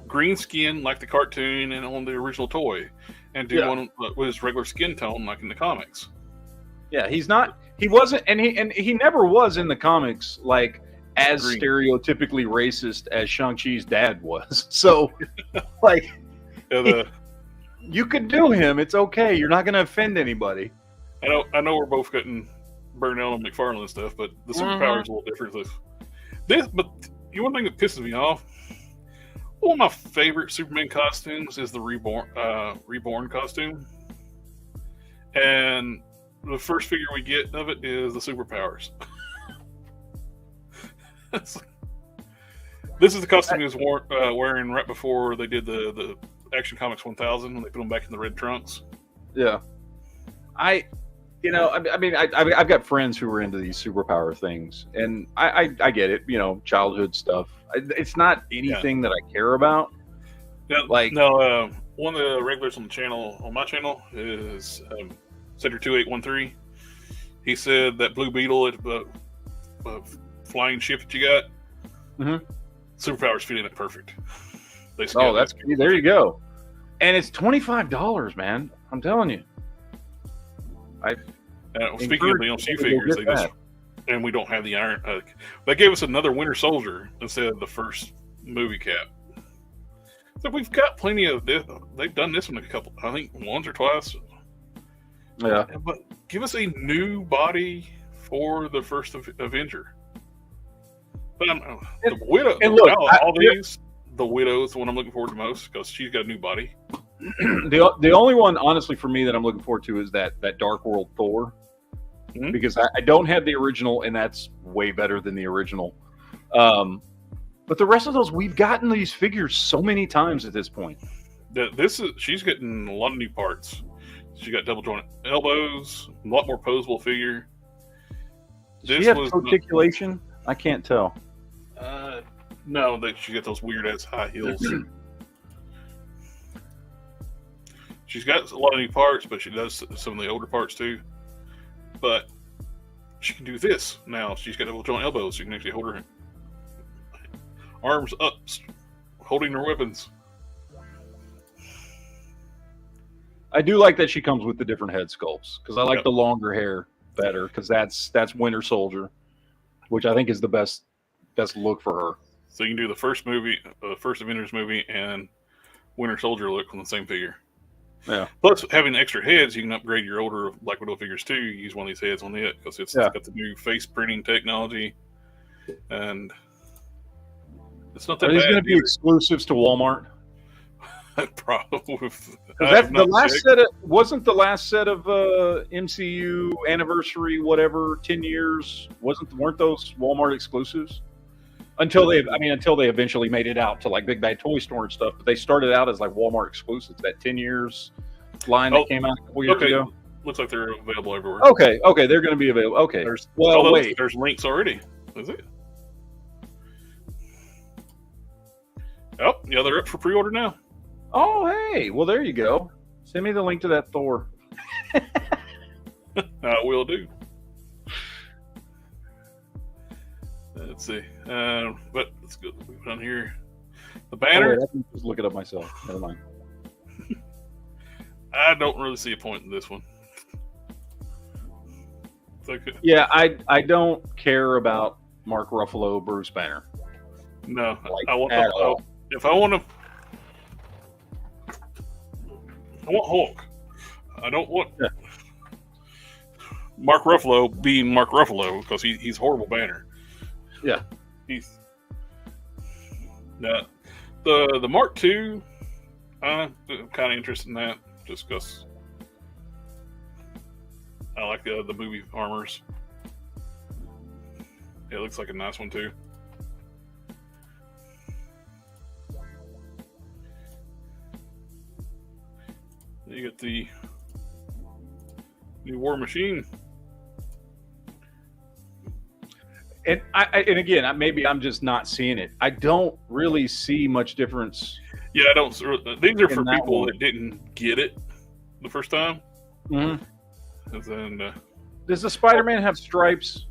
green skin like the cartoon and on the original toy, and do one with his regular skin tone like in the comics. Yeah, he wasn't, and he never was in the comics like as green. Stereotypically racist as Shang-Chi's dad was. So, like, you could do him. It's okay. You're not going to offend anybody. I know we're both getting burned out on McFarlane stuff, but the superpower is a little different. But one thing that pisses me off, one of my favorite Superman costumes is the Reborn costume. And the first figure we get of it is the superpowers. This is the costume he was wearing right before they did the Action Comics 1000 when they put him back in the red trunks. Yeah. I've got friends who are into these superpower things, and I get it, childhood stuff. It's not anything that I care about. One of the regulars on my channel is Cedric 2813. He said that Blue Beetle at flying ship that you got, superpowers fit in it perfect. Oh, that's there you go. And it's $25, man. I'm telling you. Speaking of the MCU figures, and we don't have the Iron. They gave us another Winter Soldier instead of the first movie cap. So we've got plenty of this. They've done this one a couple, I think, once or twice. Yeah. But give us a new body for the first Avenger. But the Widow. And look, the Widow is the one I'm looking forward to most because she's got a new body. The only one, honestly, for me that I'm looking forward to is that Dark World Thor, because I don't have the original, and that's way better than the original. But the rest of those, we've gotten these figures so many times at this point. She's getting a lot of new parts. She got double jointed elbows, a lot more posable figure. Does she have articulation? I can't tell. No, that she got those weird ass high heels. She's got a lot of new parts, but she does some of the older parts too. But she can do this now. She's got double joint elbows. So you can actually hold her arms up, holding her weapons. I do like that she comes with the different head sculpts because I like the longer hair better because that's Winter Soldier, which I think is the best look for her. So you can do the first movie, first Avengers movie, and Winter Soldier look on the same figure. Yeah. Plus, having extra heads, you can upgrade your older Black Widow figures too. You use one of these heads on it because it's got the new face printing technology, and it's not that bad. Are these going to be exclusives to Walmart? Probably. That's the last set of, wasn't the last set of MCU anniversary, whatever, 10 years, weren't those Walmart exclusives? Until they eventually made it out to like Big Bad Toy Store and stuff, but they started out as like Walmart exclusives. That 10 years line that came out a couple years ago. Looks like they're available everywhere. Okay, they're going to be available. Okay, there's links already. Is it? Oh, yeah, they're up for pre-order now. Oh, hey, well there you go. Send me the link to that Thor. Will do. Let's see. But let's go down here. The banner. I can just look it up myself. Never mind. I don't really see a point in this one. Yeah, I don't care about Mark Ruffalo, Bruce Banner. No, if I want Hulk. I don't want Mark Ruffalo being Mark Ruffalo because he's horrible Banner. Yeah, he's the Mark II. I'm kind of interested in that just because I like the movie armors. It looks like a nice one too. You get the new War Machine. And again, maybe I'm just not seeing it. I don't really see much difference. Yeah, I don't. These are for people that didn't get it the first time. Mm-hmm. And then, does the Spider-Man have stripes?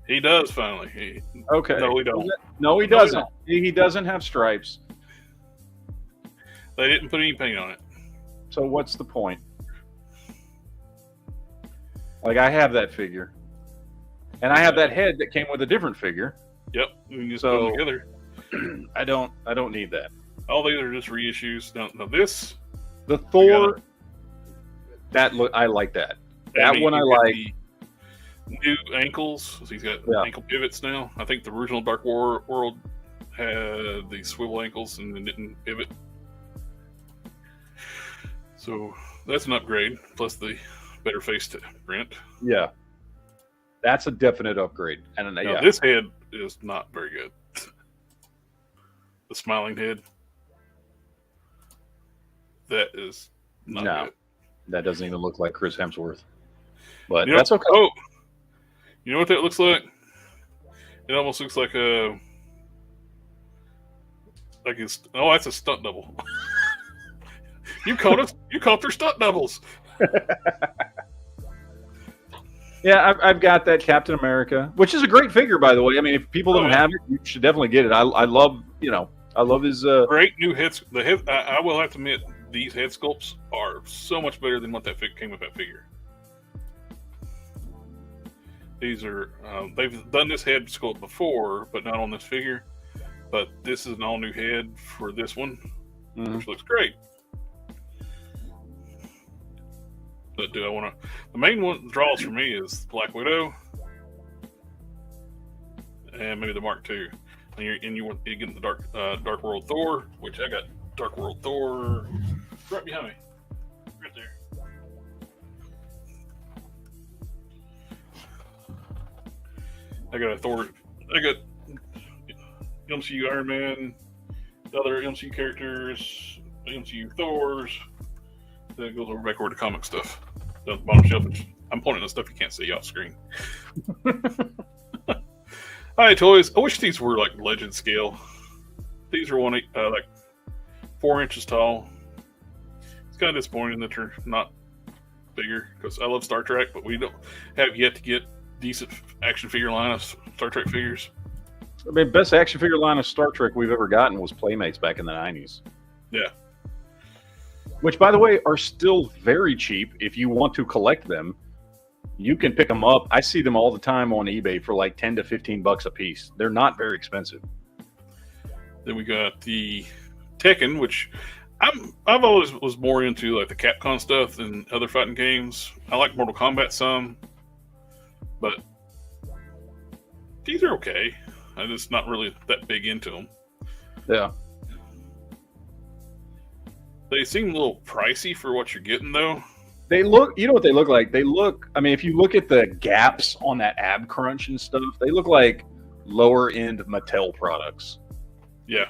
He does finally. Okay. No, we don't. No, he doesn't. He doesn't have stripes. They didn't put any paint on it. So what's the point? Like, I have that figure. And I have that head that came with a different figure. Yep. You can just put them together. I don't need that. All these are just reissues. Now this, the Thor, I like that. That one I like. New ankles. So he's got ankle pivots now. I think the original Dark World had the swivel ankles and then didn't pivot. So that's an upgrade. Plus the better face to print. Yeah. That's a definite upgrade. And this head is not very good. The smiling head. That is not good. That doesn't even look like Chris Hemsworth. But that's okay. Oh, you know what that looks like? It almost looks like that's a stunt double. You caught their stunt doubles. Yeah, I've got that Captain America, which is a great figure, by the way. I mean, if people don't have it, you should definitely get it. I love, I love his. Great new heads. The head. I will have to admit, these head sculpts are so much better than what that came with that figure. These are they've done this head sculpt before, but not on this figure. But this is an all new head for this one, which looks great. But do I want to? The main one draws for me is Black Widow, and maybe the Mark II. And you get the Dark World Thor, which I got Dark World Thor right behind me, right there. I got a Thor. I got MCU Iron Man, the other MCU characters, MCU Thors. Then it goes back over to comic stuff. Down the bottom shelf. I'm pointing at stuff you can't see off screen. Hi, toys. I wish these were like legend scale. These are like 4 inches tall. It's kind of disappointing that they're not bigger because I love Star Trek, but we don't have yet to get decent action figure line of Star Trek figures. I mean, best action figure line of Star Trek we've ever gotten was Playmates back in the 90s. Yeah. Which, by the way, are still very cheap. If you want to collect them, you can pick them up. I see them all the time on eBay for like $10 to $15 a piece. They're not very expensive. Then we got the Tekken, which I've always was more into like the Capcom stuff than other fighting games. I like Mortal Kombat some, but these are okay. I'm just not really that big into them. Yeah. They seem a little pricey for what you're getting, though. They look, you know what they look like? They look, I mean, if you look at the gaps on that ab crunch and stuff, they look like lower end Mattel products. Yeah.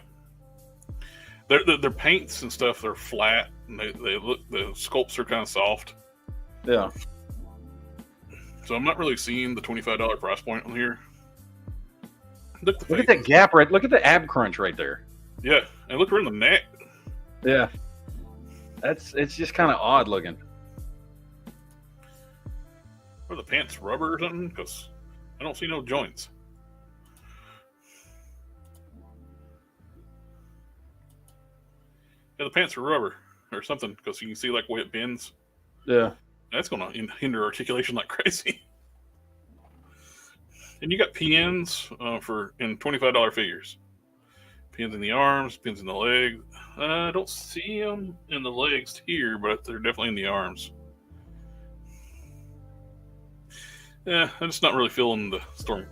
Their paints and stuff, they're flat. And they look, the sculpts are kind of soft. Yeah. So I'm not really seeing the $25 price point on here. Look at that gap right. Look at the ab crunch right there. Yeah. And look around the neck. Yeah. It's just kind of odd looking. Are the pants rubber or something? Because I don't see no joints. Yeah, the pants are rubber or something because you can see like the way it bends. Yeah. That's going to hinder articulation like crazy. And you got pins in $25 figures. Pins in the arms, pins in the legs. I don't see them in the legs here, but they're definitely in the arms. Yeah, I'm just not really feeling the Storm.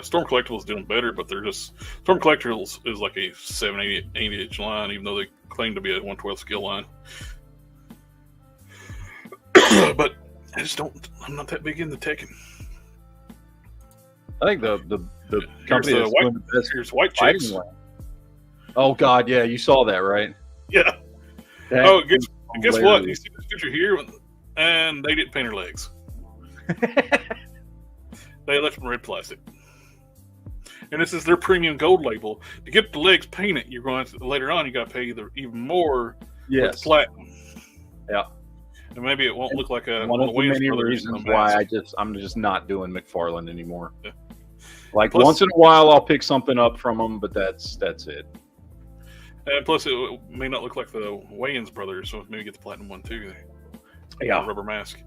Storm Collectibles doing better, but they're just Storm Collectibles is like a 780 inch line, even though they claim to be a 112 scale line. But I just don't. I'm not that big into Tekken. I think the company that's doing the best here's White Chicks. Oh God, yeah, you saw that, right? Yeah. Guess what? You see this picture here, and they didn't paint her legs. They left them red plastic. And this is their premium gold label. To get the legs painted, you're going to later on. You got to pay even more. Yes. With platinum. Yeah. And maybe it won't look like one of the many reasons why I'm just not doing McFarlane anymore. Yeah. Like plus, once in a while, I'll pick something up from them, but that's it. And plus, it may not look like the Wayans brothers, so maybe get the platinum one too. Yeah. Rubber mask.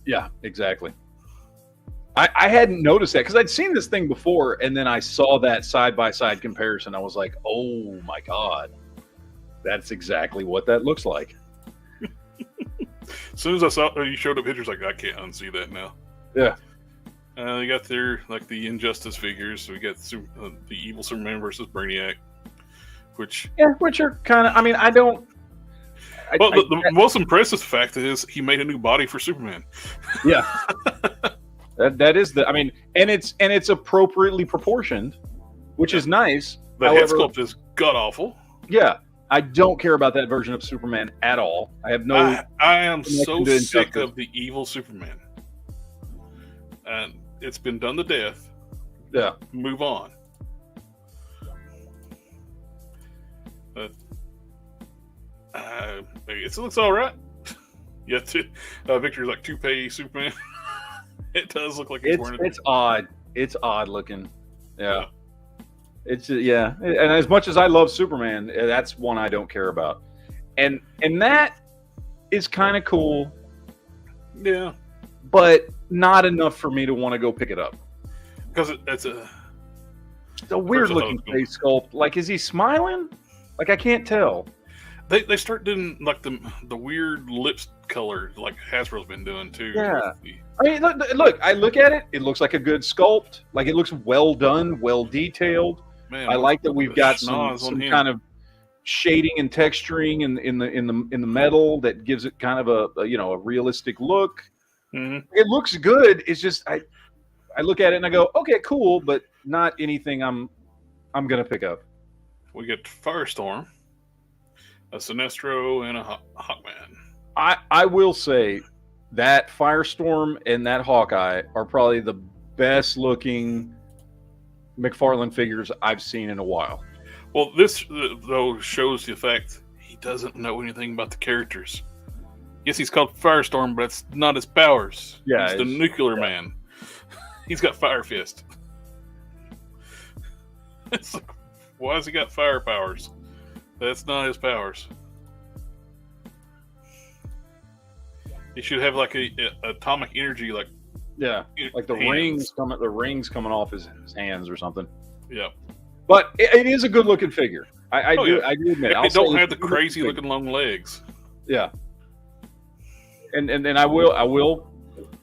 Yeah, exactly. I hadn't noticed that because I'd seen this thing before, and then I saw that side-by-side comparison. I was like, oh my God, that's exactly what that looks like. As soon as I saw you showed up pictures, like I can't unsee that now. Yeah. They got their the Injustice figures. So we got the Evil Superman versus Brainiac, which are kind of. I mean, I don't. Well, the most impressive fact is he made a new body for Superman. Yeah. That is the. I mean, and it's appropriately proportioned, which is nice. The head sculpt is god awful. Yeah, I don't care about that version of Superman at all. I have no. I am so sick of the evil Superman, and it's been done to death. Yeah, move on. But it looks all right. Yeah, Victor's like toupee Superman. It does look like he's wearing it. It's odd. It's odd looking. Yeah. It's yeah. And as much as I love Superman, that's one I don't care about. And that is kind of cool. Yeah. But not enough for me to want to go pick it up. Because it's a weird looking face sculpt. Like, is he smiling? Like, I can't tell. They start doing like the weird lips color like Hasbro's been doing too. Yeah. I mean, look. I look at it. It looks like a good sculpt. Like, it looks well done, well detailed. Man, I like that we've got some kind of shading and texturing in the metal that gives it kind of a realistic look. Mm-hmm. It looks good. It's just I look at it and I go, okay, cool, but not anything I'm gonna pick up. We get Firestorm, a Sinestro, and a Hawkman. I will say that Firestorm and that Hawkeye are probably the best looking McFarlane figures I've seen in a while. Well, this though shows the fact he doesn't know anything about the characters. Yes, he's called Firestorm, but it's not his powers. Yeah, he's the nuclear man. He's got Fire Fist. It's like, why has he got fire powers? That's not his powers. He should have like a atomic energy, like like the rings coming off his hands or something. Yeah, but it is a good looking figure. I do admit. It don't have the crazy looking long legs. Yeah, and I will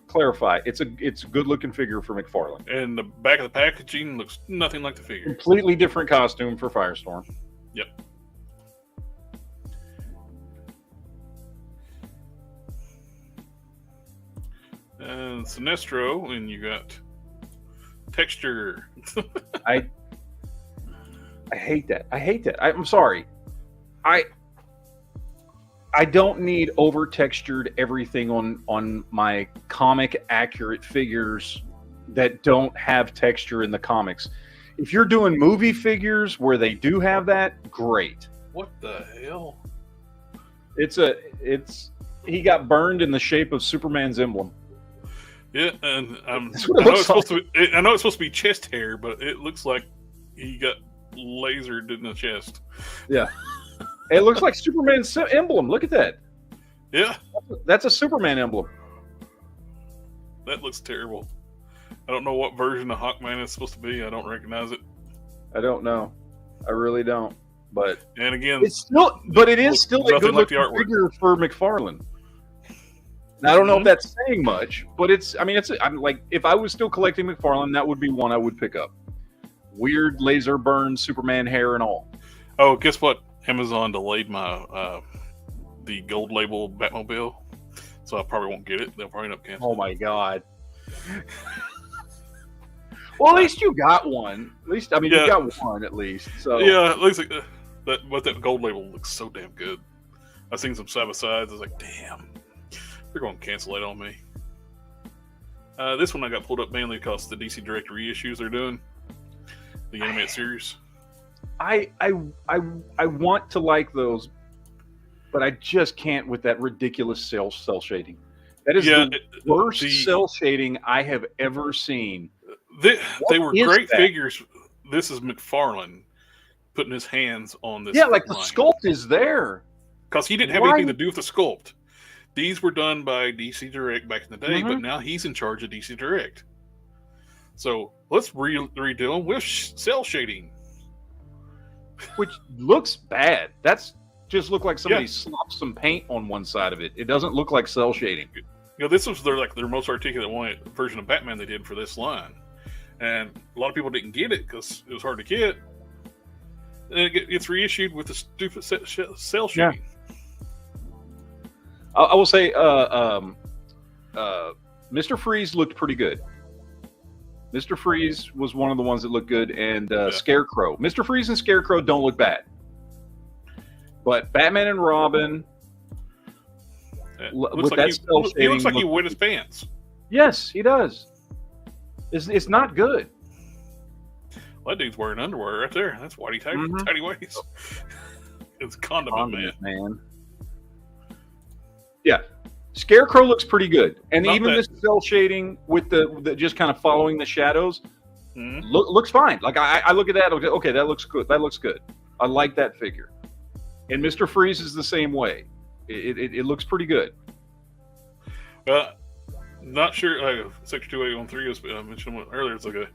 clarify. It's a good looking figure for McFarlane. And the back of the packaging looks nothing like the figure. Completely different costume for Firestorm. Yep. And Sinestro, and you got texture. I hate that. I'm sorry. I don't need over textured everything on my comic accurate figures that don't have texture in the comics. If you're doing movie figures where they do have that, great. What the hell? He got burned in the shape of Superman's emblem. Yeah, and I know it's supposed to be chest hair, but it looks like he got lasered in the chest. Yeah. It looks like Superman's emblem. Look at that. Yeah. That's a Superman emblem. That looks terrible. I don't know what version of Hawkman it's supposed to be. I don't recognize it. I don't know. I really don't. But and again, it is still a good looking figure for McFarlane. Now, I don't know if that's saying much, but I'm like, if I was still collecting McFarlane, that would be one I would pick up. Weird laser burn Superman hair and all. Oh, guess what? Amazon delayed my the gold label Batmobile, so I probably won't get it. They'll probably end up canceling. Oh my god! Well, at least you got one. You got one at least. So yeah, at least that gold label looks so damn good. I've seen some side by sides. I was like, damn, they're going to cancel it on me. This one I got pulled up mainly because the DC Direct reissues they're doing, the animated series. I want to like those, but I just can't with that ridiculous cell shading. That is the worst cell shading I have ever seen. They were great figures. This is McFarlane putting his hands on this. Yeah, like the sculpt is there. Because he didn't have anything to do with the sculpt. These were done by DC Direct back in the day, but now he's in charge of DC Direct. So let's redo them with cell shading. Which looks bad. That's just looked like somebody slopped some paint on one side of it. It doesn't look like cell shading. This was their most articulate version of Batman they did for this line. And a lot of people didn't get it because it was hard to get. And it gets reissued with the stupid cell shading. I will say Mr. Freeze looked pretty good. Mr. Freeze was one of the ones that looked good, and Scarecrow. Mr. Freeze and Scarecrow don't look bad. But Batman and Robin, with that cell shading, he looks like he wet his pants. Yes, he does. It's not good. Well, that dude's wearing underwear right there. That's whitey tidy whities. It's condiment man. Yeah. Scarecrow looks pretty good, and Not even that- this cell shading with the just kind of following the shadows Mhm. looks fine. Like I look at that, okay, that looks good. That looks good. I like that figure. And Mr. Freeze is the same way. It looks pretty good. Not sure. Sector 2813 was mentioned earlier. It's like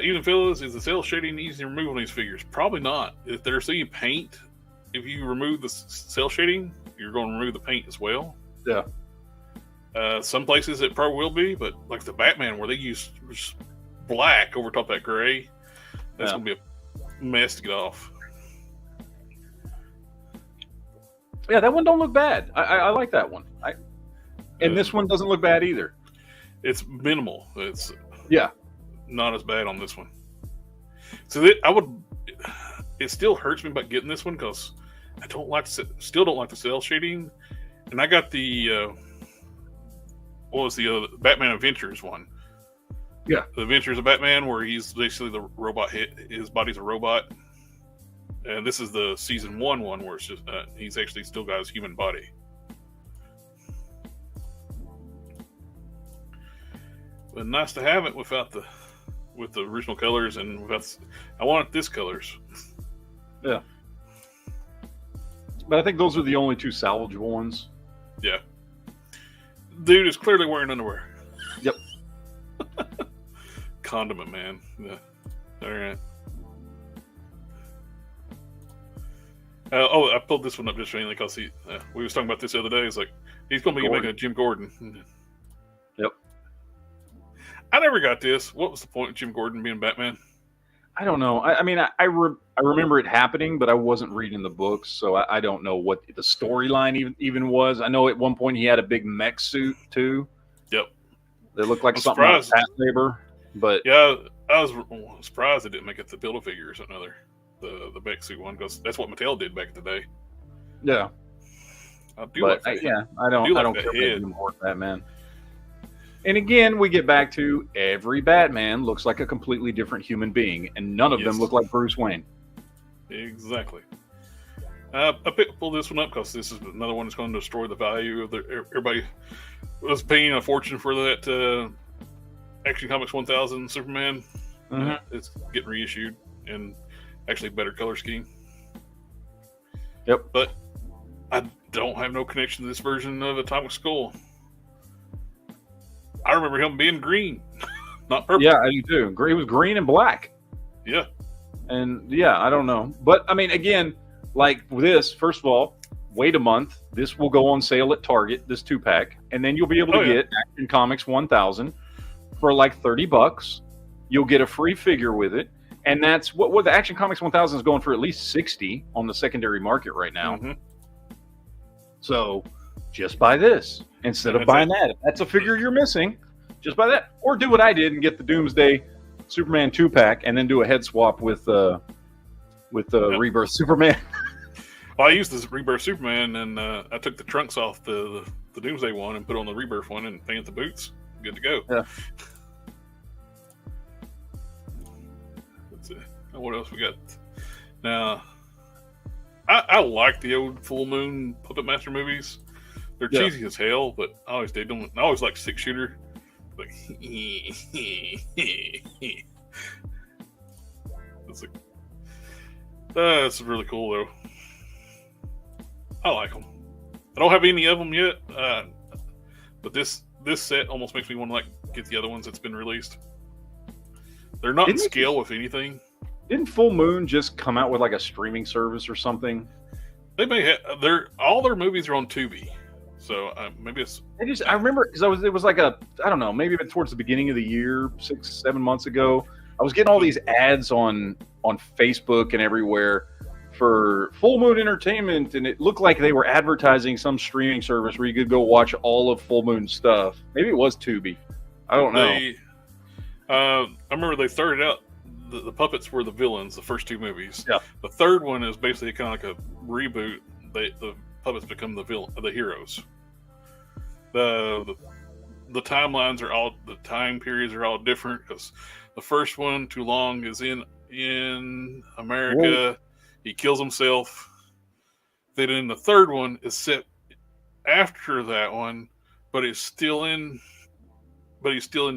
even fellas, is the cell shading easy to remove on these figures? Probably not. If they're seeing paint, if you remove the cell shading, you're going to remove the paint as well. Yeah. Some places it probably will be, but like the Batman, where they use black over top that gray, that's going to be a mess to get off. Yeah, that one don't look bad. I like that one. And this one doesn't look bad either. It's minimal. It's yeah, not as bad on this one. So it still hurts me about getting this one because I still don't like the cell shading, and I got the what was the Batman Adventures one? Yeah, the Adventures of Batman, where he's basically the robot. His body's a robot, and this is the season 1 one where it's just he's actually still got his human body. But nice to have it with the original colors and I want this colors. Yeah. But I think those are the only two salvageable ones. Yeah. Dude is clearly wearing underwear. Yep. Condiment man. Yeah. All right. I pulled this one up just mainly because we was talking about this the other day. It's like he's going to be making a Jim Gordon. Yep. I never got this. What was the point of Jim Gordon being Batman? I don't know. I mean, I remember it happening, but I wasn't reading the books, so I don't know what the storyline even was. I know at one point he had a big mech suit too. Yep. That looked like something out of Pat Saber. But yeah, I was surprised they didn't make it the Build-A-Figure or another the mech suit one, because that's what Mattel did back in the day. Yeah. I do like that. I don't care about Batman. And again, we get back to every Batman looks like a completely different human being, and none of them look like Bruce Wayne. Exactly. I pulled this one up because this is another one that's going to destroy the value of everybody was paying a fortune for that Action Comics 1000 Superman. Mm-hmm. It's getting reissued and actually better color scheme. Yep. But I don't have no connection to this version of Atomic Skull. I remember him being green, not purple. Yeah, I do too. He was green and black. Yeah. And yeah, I don't know. But I mean, again, like this, first of all, wait a month. This will go on sale at Target, this 2-pack. And then you'll be able to get Action Comics 1000 for like $30. You'll get a free figure with it. And that's what the Action Comics 1000 is going for, at least $60 on the secondary market right now. Mm-hmm. So just buy this instead of buying that. If that's a figure you're missing, just buy that. Or do what I did and get the Doomsday Superman 2-pack and then do a head swap with Rebirth Superman. Well, I used this Rebirth Superman, and I took the trunks off the Doomsday one and put on the Rebirth one and painted the boots. Good to go. Yeah. Let's see. What else we got? Now, I like the old Full Moon Puppet Master movies. They're cheesy as hell, but I always did them. I always like 6-shooter. Like, that's really cool though. I like them. I don't have any of them yet, but this set almost makes me want to get the other ones that's been released. They're not in scale with anything. Didn't Full Moon just come out with like a streaming service or something? They may have. All their movies are on Tubi, so maybe it's. I remember because it was like I don't know, maybe towards the beginning of the year, 6-7 months ago. I was getting all these ads on Facebook and everywhere for Full Moon Entertainment, and it looked like they were advertising some streaming service where you could go watch all of Full Moon stuff. Maybe it was Tubi. I don't know. I remember they started out. The puppets were the villains, the first 2 movies. Yeah. The third one is basically kind of like a reboot. The puppets become the heroes. The timelines are all, the time periods are all different, because the first one, Too Long, is in America. Whoa. He kills himself. Then in the third one is set after that one, but he's still in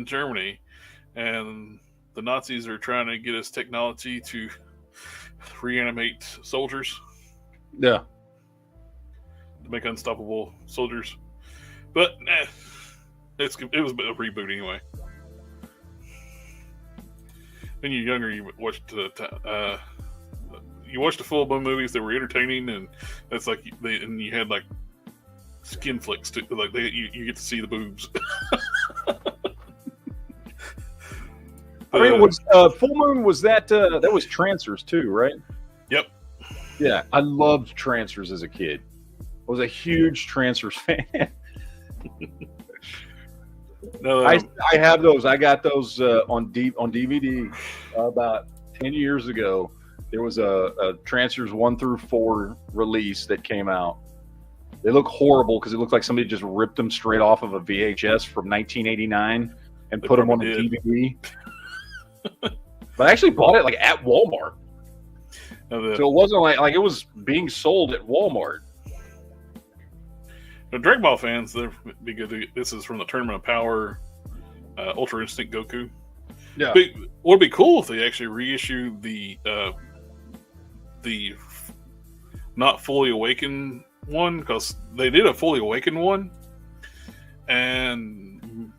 Germany, and the Nazis are trying to get his technology to reanimate soldiers. Yeah. To make unstoppable soldiers. But it was a reboot anyway. When you're younger, you watched the full blown movies that were entertaining, and that's like and you had like skin flicks too, like you get to see the boobs. I mean, was Full Moon, was that was Trancers too, right? Yep. Yeah, I loved Trancers as a kid. I was a huge Trancers fan. No, I have those. I got those on DVD about 10 years ago. There was a Trancers 1 through 4 release that came out. They look horrible because it looked like somebody just ripped them straight off of a VHS from 1989 and put them on a DVD. But I actually bought it like at Walmart. So it wasn't like it was being sold at Walmart. The Dragon Ball fans, they're be good. This is from the Tournament of Power, Ultra Instinct Goku. Yeah. But what would be cool if they actually reissue the not fully awakened one, because they did a fully awakened one, and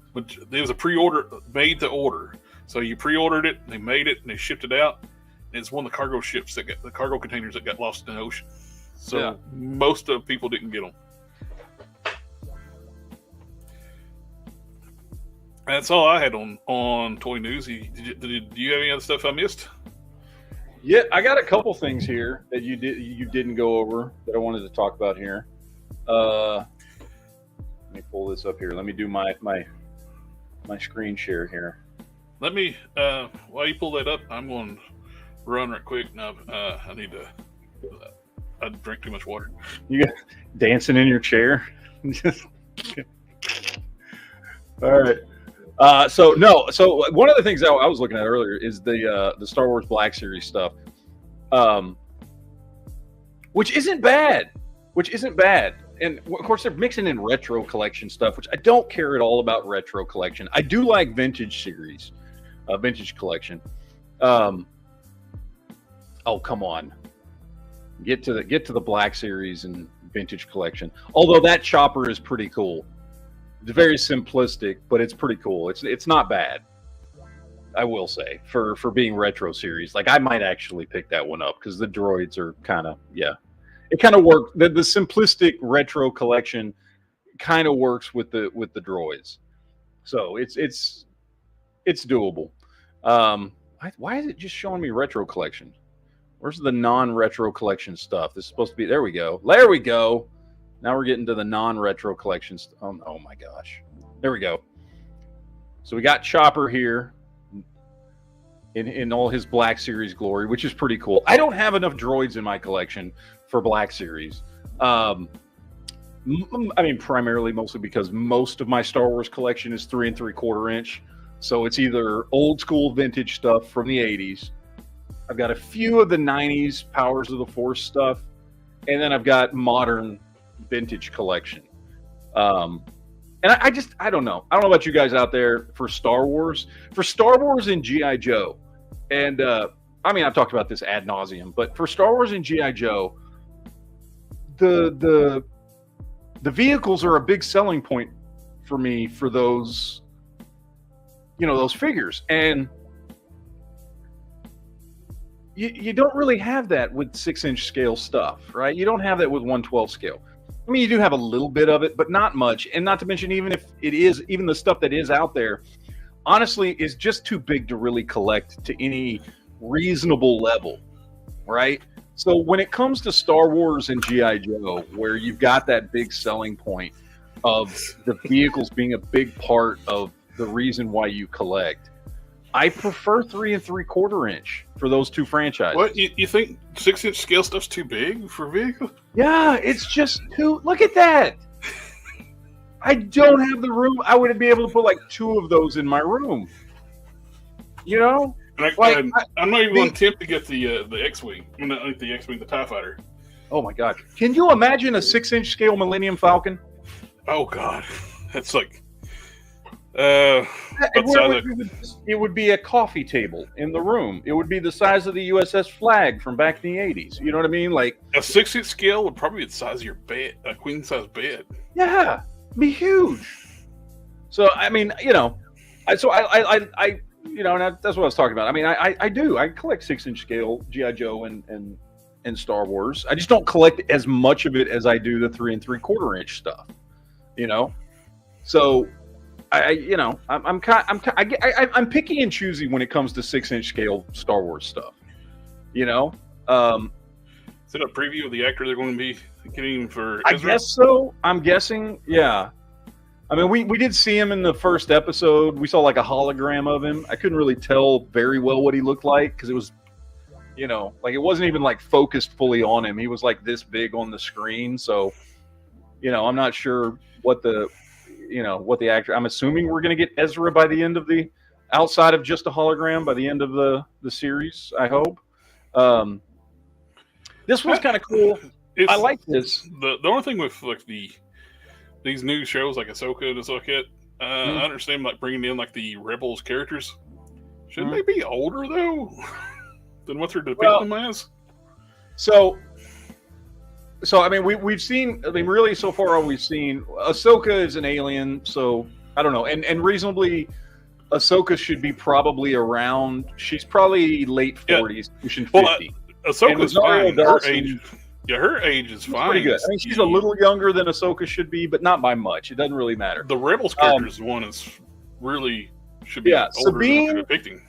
there was a pre-order made to order. So you pre-ordered it, they made it, and they shipped it out. And it's one of the cargo ships that got the cargo containers that got lost in the ocean. So most of people didn't get them. That's all I had on Toy News. Do you have any other stuff I missed? Yeah, I got a couple things here that you didn't go over that I wanted to talk about here. Let me pull this up here. Let me do my screen share here. Let me while you pull that up, I'm going to run right quick. Now I need to. I drank too much water. You got dancing in your chair. All right. So one of the things I was looking at earlier is the Star Wars Black Series stuff, which isn't bad. And of course they're mixing in retro collection stuff, which I don't care at all about retro collection. I do like vintage series, vintage collection. Oh, come on. Get to the Black Series and vintage collection. Although that chopper is pretty cool. It's very simplistic, but it's pretty cool. It's not bad, I will say, for being retro series. Like I might actually pick that one up because the droids are kind of it kind of works. The simplistic retro collection kind of works with the droids, so it's doable. Why is it just showing me retro collection? Where's the non-retro collection stuff? This is supposed to be. There we go. Now we're getting to the non-retro collections. Oh my gosh. There we go. So we got Chopper here in all his Black Series glory, which is pretty cool. I don't have enough droids in my collection for Black Series. I mean, mostly because most of my Star Wars collection is 3 3/4 inch. So it's either old school vintage stuff from the 80s. I've got a few of the 90s Powers of the Force stuff. And then I've got modern vintage collection. And I don't know. I don't know about you guys out there for Star Wars. For Star Wars and G.I. Joe, and I've talked about this ad nauseum, but for Star Wars and G.I. Joe, the vehicles are a big selling point for me for those, those figures. And you don't really have that with 6-inch scale stuff, right? You don't have that with 1/12 scale. I mean, you do have a little bit of it, but not much. And not to mention, even the stuff that is out there, honestly, is just too big to really collect to any reasonable level, right? So when it comes to Star Wars and G.I. Joe, where you've got that big selling point of the vehicles being a big part of the reason why you collect, I prefer 3 3/4 inch for those two franchises. What, you think 6-inch scale stuff's too big for vehicles? Yeah, it's just too. Look at that. I don't have the room. I wouldn't be able to put like 2 of those in my room. And I'm not even going to attempt to get the X-wing. The X-wing, the TIE fighter. Oh my God! Can you imagine a 6-inch scale Millennium Falcon? Oh God, that's like about the size of, It would be a coffee table in the room. It would be the size of the USS Flag from back in the 80s. You know what I mean? Like a 6-inch scale would probably be the size of your bed, a queen size bed. yeah, be huge. So I mean, you know, I you know, and that's what I was talking about. I mean, I do. I collect 6-inch scale GI Joe and Star Wars. I just don't collect as much of it as I do the 3 3/4 inch stuff. You know, so you know, I'm picky and choosy when it comes to 6-inch scale Star Wars stuff. You know, is it a preview of the actor they're going to be getting for Ezra? I guess so. I'm guessing, yeah. I mean, we did see him in the first episode. We saw like a hologram of him. I couldn't really tell very well what he looked like because it was, you know, like it wasn't even like focused fully on him. He was like this big on the screen. So, you know, I'm not sure what the actor. I'm assuming we're going to get Ezra by the end of outside of just a hologram by the end of the series. I hope. This was kind of cool. I like this. The only thing with like these new shows like Ahsoka and stuff like that, I understand like bringing in like the Rebels characters. Shouldn't they be older though than what they're depicting them as? So I mean, we've seen. I mean, really, so far all we've seen, Ahsoka is an alien. So I don't know, and reasonably, Ahsoka should be probably around. She's probably late 40s, pushing 50. Ahsoka's fine. Her age is fine. Pretty good. I mean, she's a little younger than Ahsoka should be, but not by much. It doesn't really matter. The Rebels characters one is really should be older than what they're depicting.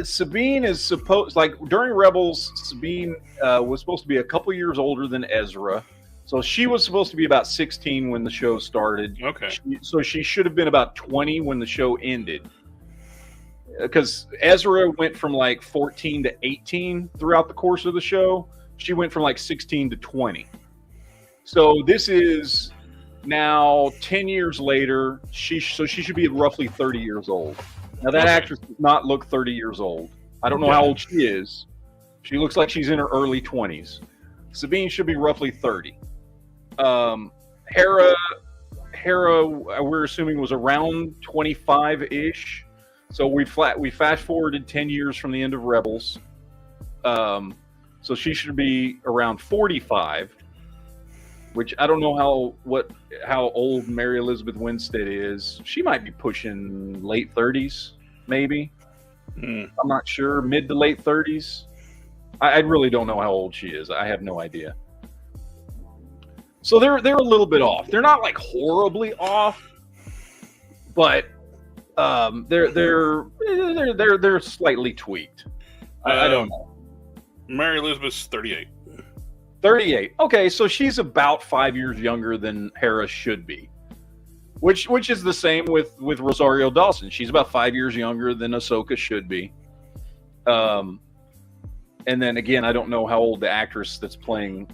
Sabine is supposed, like during Rebels, Sabine was supposed to be a couple years older than Ezra. So she was supposed to be about 16 when the show started. Okay. So she should have been about 20 when the show ended. Because Ezra went from like 14 to 18 throughout the course of the show. She went from like 16 to 20. So this is now 10 years later. She should be roughly 30 years old. Now that actress does not look 30 years old. I don't know how old she is. She looks like she's in her early 20s. Sabine should be roughly 30. Hera, we're assuming was around 25-ish. So we fast forwarded 10 years from the end of Rebels. So she should be around 45, which I don't know how old Mary Elizabeth Winstead is. She might be pushing late 30s, maybe. I'm not sure. Mid to late 30s. I really don't know how old she is. I have no idea. So they're a little bit off. They're not like horribly off, but they're slightly tweaked. I don't know. Mary Elizabeth's 38. 38. Okay, so she's about 5 years younger than Hera should be, which is the same with Rosario Dawson. She's about 5 years younger than Ahsoka should be. And then again, I don't know how old the actress that's playing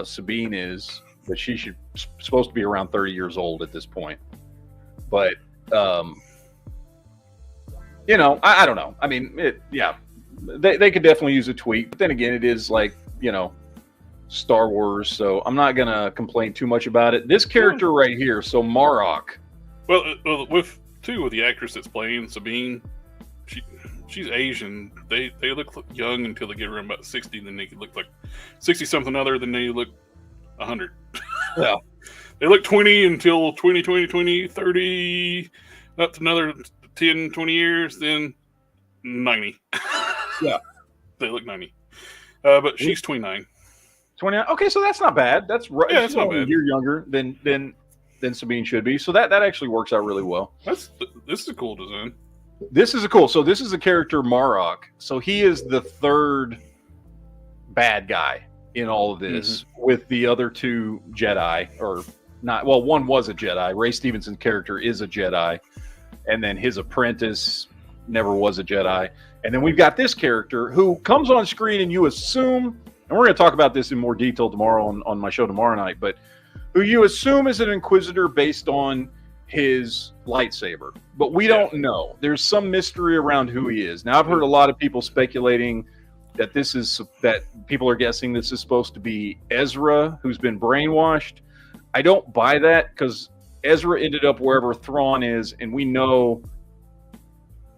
Sabine is, but she's supposed to be around 30 years old at this point. But you know, I don't know. I mean, they could definitely use a tweak. But then again, it is like, you know, Star Wars, so I'm not gonna complain too much about it. This character right here, so Marok. Well, with the actress that's playing Sabine, she's Asian. They look young until they get around about 60, then they could look like 60 something other, then they look 100. Yeah. They look 20 until 20, 30, up to another 10, 20 years, then 90. Yeah. They look 90. But she's 29. 29. Okay, so that's not bad. That's right. Yeah, that's not bad. A year younger than Sabine should be. So that actually works out really well. This is a cool design. This is so this is the character Marok. So he is the third bad guy in all of this, with the other two Jedi, or not. Well, one was a Jedi. Ray Stevenson's character is a Jedi, and then his apprentice never was a Jedi. And then we've got this character who comes on screen, and you assume, and we're going to talk about this in more detail tomorrow on my show tomorrow night, but who you assume is an Inquisitor based on his lightsaber. But we don't know. There's some mystery around who he is. Now, I've heard a lot of people speculating that people are guessing this is supposed to be Ezra, who's been brainwashed. I don't buy that because Ezra ended up wherever Thrawn is, and we know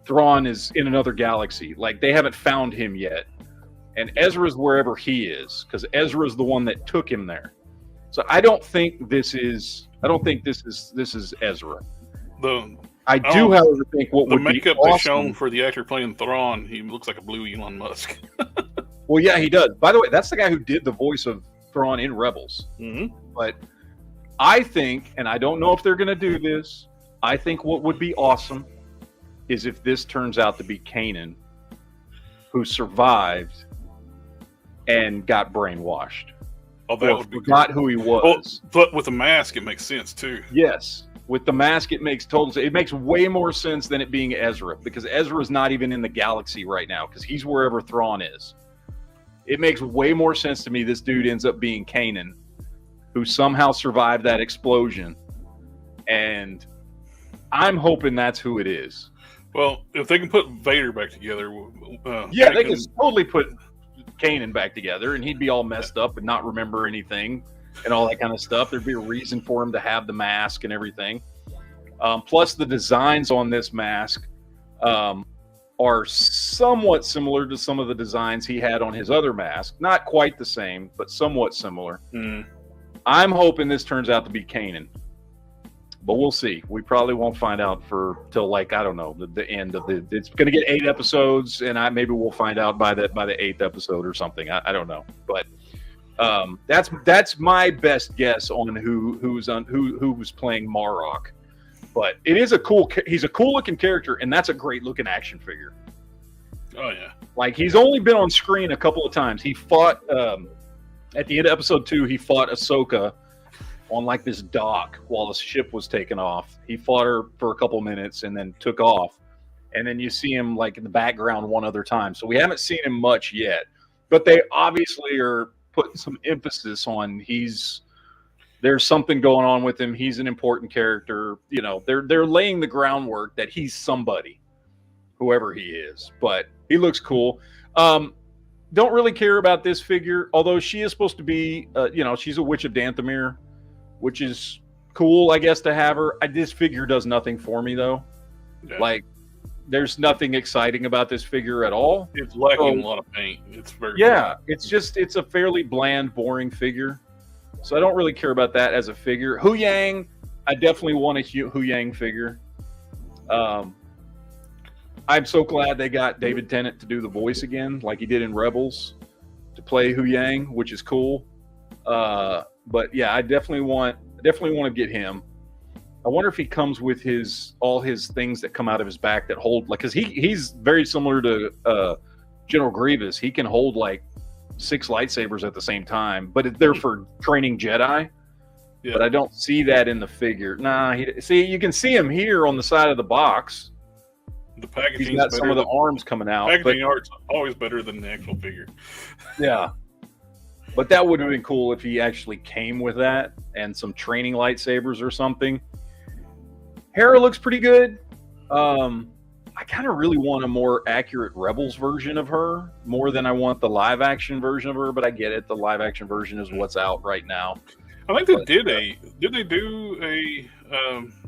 Thrawn is in another galaxy. Like, they haven't found him yet. And Ezra's wherever he is, because Ezra's the one that took him there. So I don't think this is Ezra. I do, however, think what would be makeup awesome, they shown for the actor playing Thrawn, he looks like a blue Elon Musk. Well, yeah, he does. By the way, that's the guy who did the voice of Thrawn in Rebels. Mm-hmm. But I think, and I don't know if they're going to do this, I think what would be awesome is if this turns out to be Kanan, who survived and got brainwashed. Oh, that would be forgot who he was. Well, but with a mask, it makes sense too. Yes, with the mask, it makes total sense. It makes way more sense than it being Ezra, because Ezra is not even in the galaxy right now, because he's wherever Thrawn is. It makes way more sense to me this dude ends up being Kanan, who somehow survived that explosion, and I'm hoping that's who it is. Well, if they can put Vader back together, they can totally put Kanan back together, and he'd be all messed up and not remember anything and all that kind of stuff. There'd be a reason for him to have the mask and everything. Plus, the designs on this mask are somewhat similar to some of the designs he had on his other mask. Not quite the same, but somewhat similar. Mm. I'm hoping this turns out to be Kanan, but we'll see. We probably won't find out till like, I don't know, the end of the. It's going to get 8 episodes, and maybe we'll find out by the 8th episode or something. I don't know, but that's my best guess on who was playing Marok. But it is he's a cool looking character, and that's a great looking action figure. Oh yeah, like he's only been on screen a couple of times. He fought at the end of episode 2. He fought Ahsoka on like this dock while the ship was taking off. He fought her for a couple minutes and then took off. And then you see him like in the background one other time. So we haven't seen him much yet, but they obviously are putting some emphasis on there's something going on with him. He's an important character. You know, they're laying the groundwork that he's somebody, whoever he is, but he looks cool. Don't really care about this figure, although she is supposed to be, she's a Witch of Dathomir, which is cool, I guess, to have her. This figure does nothing for me, though. Yeah. Like, there's nothing exciting about this figure at all. It's lacking a lot of paint. It's very it's a fairly bland, boring figure. So I don't really care about that as a figure. Hu Yang, I definitely want a Hu Yang figure. I'm so glad they got David Tennant to do the voice again, like he did in Rebels, to play Hu Yang, which is cool. But yeah, I definitely want to get him. I wonder if he comes with all his things that come out of his back that hold, like, because he's very similar to General Grievous. He can hold like 6 lightsabers at the same time, but they're for training Jedi. Yeah. But I don't see that in the figure. Nah, you can see him here on the side of the box. The packaging. He's got some of the arms coming out. Packaging art's always better than the actual figure. Yeah. But that would have been cool if he actually came with that and some training lightsabers or something. Hera looks pretty good. I kind of really want a more accurate Rebels version of her, more than I want the live action version of her, but I get it. The live action version is what's out right now. I think they did they do a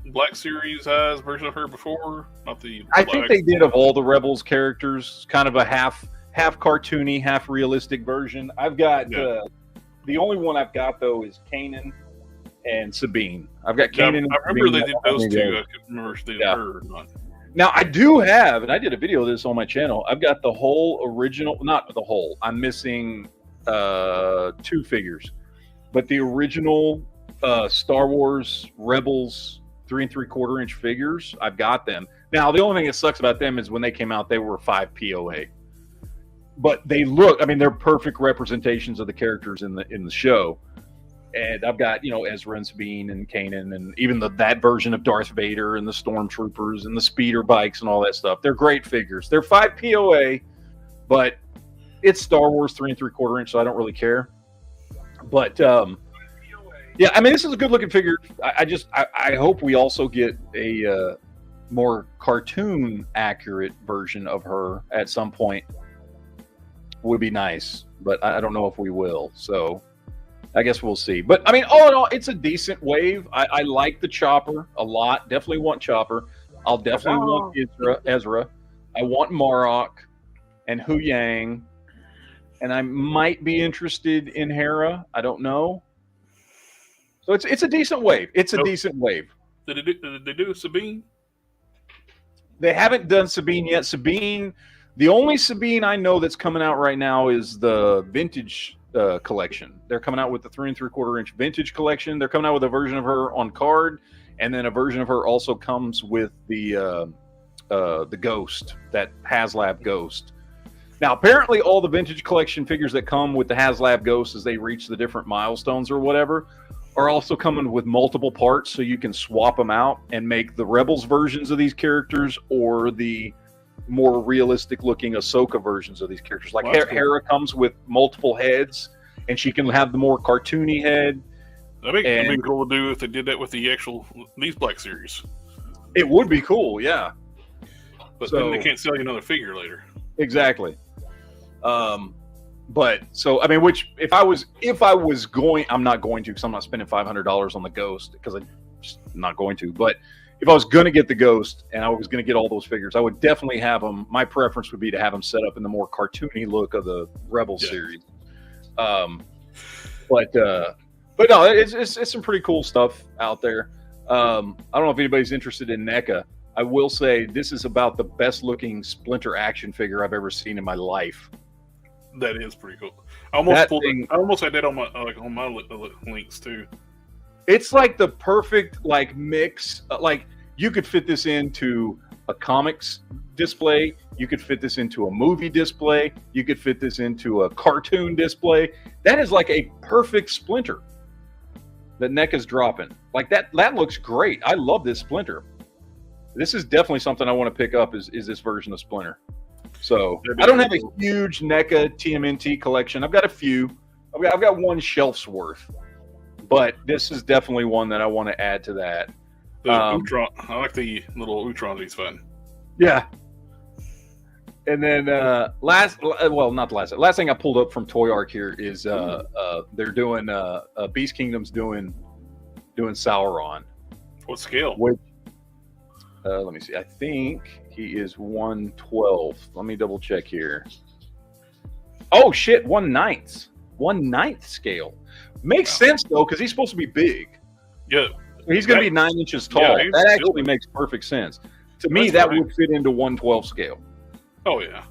Black Series version of her before? Not the I think they did of all the Rebels characters, kind of a half cartoony, half realistic version. I've got the only one I've got though is Kanan and Sabine. I've got Kanan. I remember they did those two. I couldn't remember if they did her or not. Now I do have, and I did a video of this on my channel. I've got the whole original, not the whole. I'm missing 2 figures, but the original Star Wars Rebels 3 3/4 inch figures. I've got them. Now the only thing that sucks about them is when they came out, they were 5 POA. But they look, I mean, they're perfect representations of the characters in the show. And I've got, Ezra and Sabine and Kanan and even that version of Darth Vader and the Stormtroopers and the speeder bikes and all that stuff. They're great figures. They're 5 POA, but it's Star Wars 3 3/4 inch, so I don't really care. But yeah, I mean, this is a good looking figure. I hope we also get a more cartoon accurate version of her at some point. Would be nice, but I don't know if we will. So I guess we'll see. But I mean, all in all, it's a decent wave. I like the Chopper a lot. Definitely want Chopper. I'll definitely want Ezra. I want Marok and Hu Yang. And I might be interested in Hera. I don't know. So it's a decent wave. It's a decent wave. Did they do Sabine? They haven't done Sabine yet. Sabine, the only Sabine I know that's coming out right now is the vintage collection. They're coming out with the 3 3/4 inch vintage collection. They're coming out with a version of her on card, and then a version of her also comes with the Ghost, that HasLab Ghost. Now, apparently, all the vintage collection figures that come with the HasLab Ghost as they reach the different milestones or whatever are also coming with multiple parts, so you can swap them out and make the Rebels versions of these characters or the more realistic-looking Ahsoka versions of these characters. Like Hera comes with multiple heads, and she can have the more cartoony head. That'd be cool to do if they did that with the actual these Black Series. It would be cool, yeah. But then they can't sell you another figure later. Exactly. But so I mean, which if I was going, I'm not going to because I'm not spending $500 on the Ghost because I'm just not going to. But if I was going to get the Ghost and I was going to get all those figures, I would definitely have them. My preference would be to have them set up in the more cartoony look of the Rebel series. But no, it's some pretty cool stuff out there. I don't know if anybody's interested in NECA. I will say this is about the best looking Splinter action figure I've ever seen in my life. That is pretty cool. I almost had that on my links too. It's like the perfect like mix. Like you could fit this into a comics display. You could fit this into a movie display. You could fit this into a cartoon display. That is like a perfect Splinter that NECA's dropping. Like that looks great. I love this Splinter. This is definitely something I want to pick up is this version of Splinter. So I don't have a huge NECA TMNT collection. I've got a few. I've got one shelf's worth. But this is definitely one that I want to add to that. The Utron, I like the little Utron. He's fun. Yeah. And then last thing I pulled up from Toy Arc here is they're doing Beast Kingdom's doing Sauron. What scale? Which, let me see. I think he is 1/12. Let me double check here. Oh shit, 1/9. 1/9 scale. Makes sense though, because he's supposed to be big. Yeah. He's going to be 9 inches tall. Yeah, that actually makes perfect sense. To me, that would fit into 1/12 scale. Oh yeah.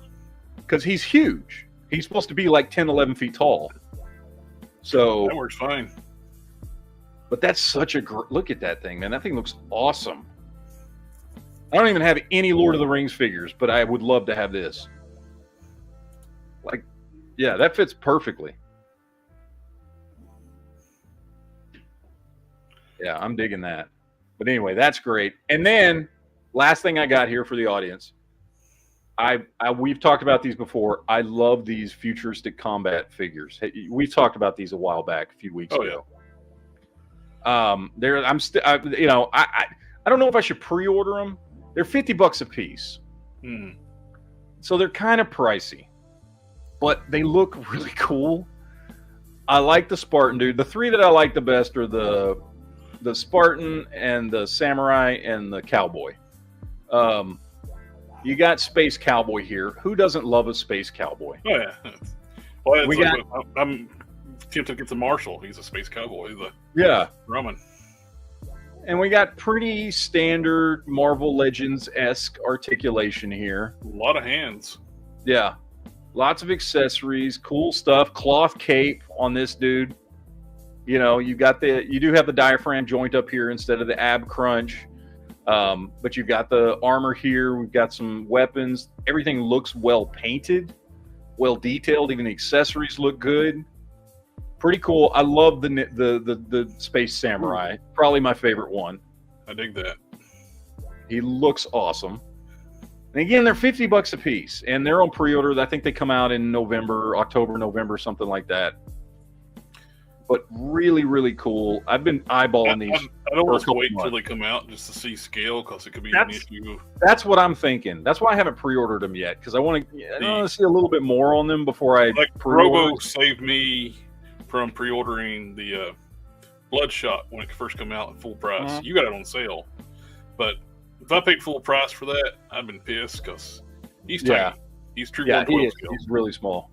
Because he's huge. He's supposed to be like 10, 11 feet tall. So that works fine. But that's such a look at that thing, man. That thing looks awesome. I don't even have any Lord of the Rings figures, but I would love to have this. Like, yeah, that fits perfectly. Yeah, I'm digging that. But anyway, that's great. And then, last thing I got here for the audience. We've talked about these before. I love these futuristic combat figures. We've talked about these a while back, a few weeks ago. Yeah. I don't know if I should pre-order them. They're $50 a piece. So they're kind of pricey, but they look really cool. I like the Spartan, dude. The three that I like the best are the Spartan and the Samurai and the Cowboy. You got Space Cowboy here. Who doesn't love a Space Cowboy? Oh yeah. Well, I'm tempted to get the Marshall. He's a Space Cowboy. Yeah. Roman. And we got pretty standard Marvel Legends-esque articulation here. A lot of hands. Yeah. Lots of accessories, cool stuff. Cloth cape on this dude. You know, you do have the diaphragm joint up here instead of the ab crunch. But you've got the armor here. We've got some weapons. Everything looks well painted, well detailed. Even the accessories look good. Pretty cool. I love the Space Samurai. Probably my favorite one. I dig that. He looks awesome. And again, they're $50 a piece, and they're on pre-order. I think they come out in October, November, something like that. But really, really cool. I've been eyeballing these. I don't want to wait until they come out just to see scale because it could be an issue. That's what I'm thinking. That's why I haven't pre-ordered them yet because I want to see a little bit more on them before I pre-order. Robo saved me from pre-ordering the Bloodshot when it first came out at full price. Uh-huh. You got it on sale, but if I paid full price for that, I'd been pissed because he's tiny. Yeah. He's true Yeah, 112 scale. he's really small.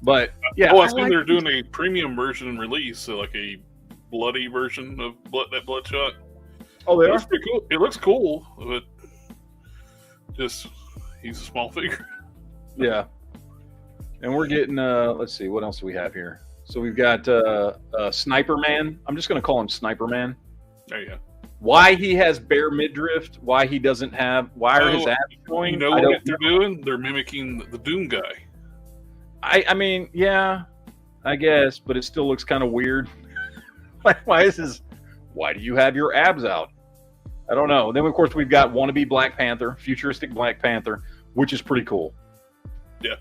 But yeah, I seen they're doing a premium version release, so like a bloody version of that Bloodshot. Oh, they It are? looks pretty cool. It looks cool, but just he's a small figure. Yeah. And we're getting let's see, what else do we have here? So we've got Sniper Man. I'm just going to call him Sniper Man. There you go. Why he has bare midriff, why he doesn't have, why are his abs showing? You know what they're doing? They're mimicking the Doom guy. I mean, yeah, I guess, but it still looks kind of weird. Like, why do you have your abs out? I don't know. Then, of course, we've got wannabe Black Panther, futuristic Black Panther, which is pretty cool. Yeah.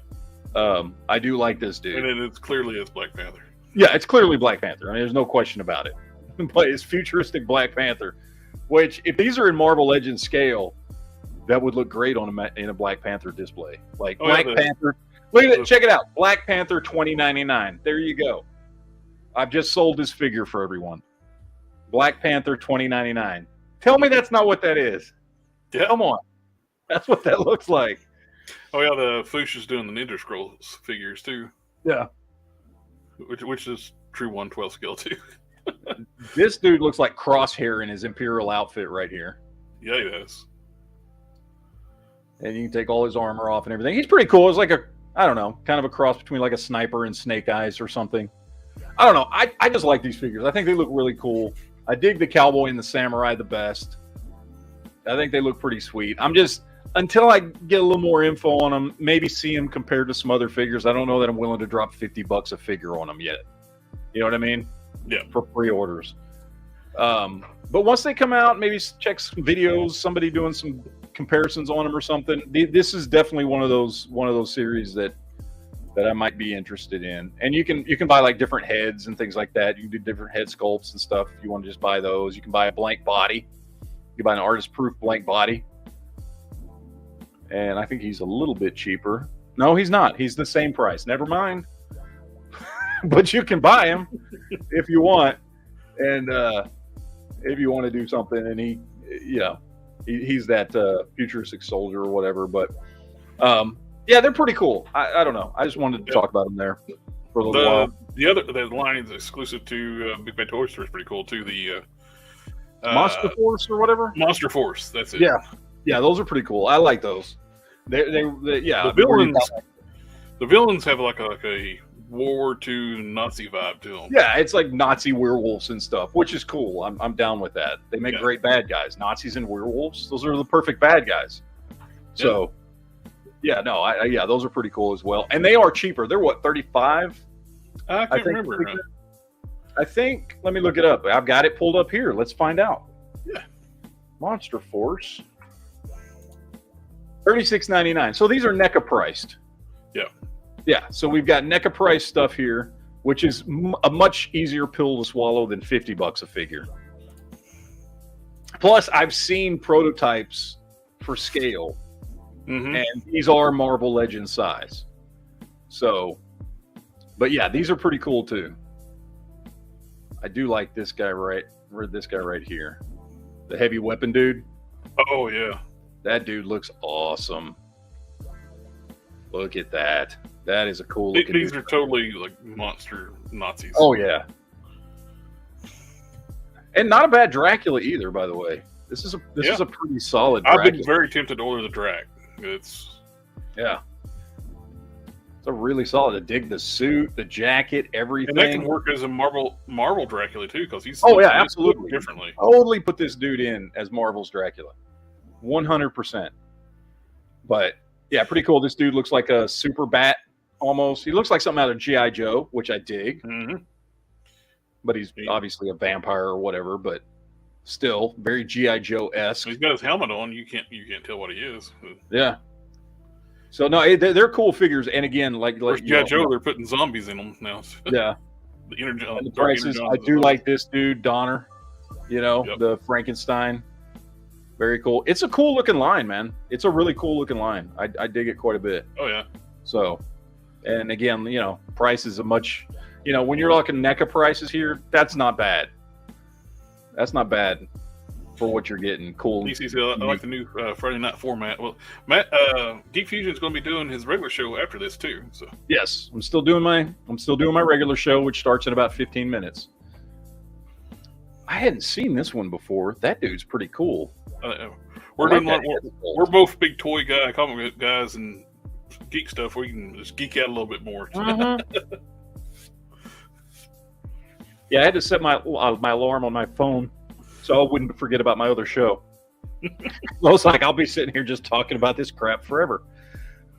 I do like this dude. And then it's clearly it's Black Panther. Yeah, it's clearly Black Panther. I mean, there's no question about it. But it's futuristic Black Panther, which, if these are in Marvel Legends scale, that would look great in a Black Panther display. Like, Black Panther. Look at it. Check it out. Black Panther 2099. There you go. I've just sold this figure for everyone. Black Panther 2099. Tell me that's not what that is. Yeah. Come on. That's what that looks like. Oh yeah, the Foosh is doing the Ninja Scrolls figures too. Yeah. Which is true 112 scale too. This dude looks like Crosshair in his Imperial outfit right here. Yeah, he does. And you can take all his armor off and everything. He's pretty cool. It's like I don't know, kind of a cross between like a Sniper and Snake Eyes or something. I don't know. I just like these figures. I think they look really cool. I dig the Cowboy and the Samurai the best. I think they look pretty sweet. I'm just, until I get a little more info on them, maybe see them compared to some other figures, I don't know that I'm willing to drop $50 a figure on them yet. You know what I mean? Yeah. For pre-orders. But once they come out, maybe check some videos, somebody doing some comparisons on them or something. This is definitely one of those series that I might be interested in. And you can buy like different heads and things like that. You can do different head sculpts and stuff if you want to just buy those. You can buy a blank body. You can buy an artist-proof blank body. And I think he's a little bit cheaper. No, he's not. He's the same price. Never mind. But you can buy him if you want. And if you want to do something, and he's that futuristic soldier or whatever. But yeah, they're pretty cool. I don't know. I just wanted to talk about them there for a little while. The line is exclusive to Big Bad Toy Store is pretty cool too. The Monster Force or whatever. Monster Force. That's it. Yeah, those are pretty cool. I like those. They The villains have like a World War II Nazi vibe to them. Yeah, it's like Nazi werewolves and stuff, which is cool. I'm down with that. They make great bad guys. Nazis and werewolves, those are the perfect bad guys. So, those are pretty cool as well. And they are cheaper. They're what, 35? I can't remember. I think, let me look it up. I've got it pulled up here. Let's find out. Yeah. Monster Force. $36.99. So these are NECA priced. Yeah. Yeah, so we've got NECA price stuff here, which is a much easier pill to swallow than $50 a figure. Plus, I've seen prototypes for scale, and these are Marvel Legends size. So, but yeah, these are pretty cool too. I do like this guy right here, the heavy weapon dude. Oh yeah, that dude looks awesome. Look at that. That is a cool looking. These are totally like monster Nazis. Oh yeah. And not a bad Dracula either, by the way. This is a pretty solid Dracula. I've been very tempted to order the Drac. It's a really solid. I dig the suit, the jacket, everything. And that can work as a Marvel Dracula too, because he's absolutely differently. Totally put this dude in as Marvel's Dracula, 100%. But yeah, pretty cool. This dude looks like a super bat almost. He looks like something out of G.I. Joe, which I dig. But he's obviously a vampire or whatever. But still, very G.I. Joe-esque. He's got his helmet on. You can't tell what he is. Yeah. So no, they're cool figures. And again, like G.I. Joe, they're putting zombies in them now. Yeah. The prices. I do like this dude, Donner. The Frankenstein. Very cool. It's a cool looking line, man. It's a really cool looking line. I dig it quite a bit. Oh yeah. So, and again, price is a much. You know, when you're talking NECA prices here, that's not bad. That's not bad for what you're getting. Cool. DC's, I like the new Friday night format. Well, Matt, Geek Fusion is going to be doing his regular show after this too. So yes, I'm still doing my regular show, which starts in about 15 minutes. I hadn't seen this one before. That dude's pretty cool. We're doing we're both big toy comic book guys, and geek stuff. We can just geek out a little bit more. Yeah, I had to set my alarm on my phone so I wouldn't forget about my other show. I was like, I'll be sitting here just talking about this crap forever.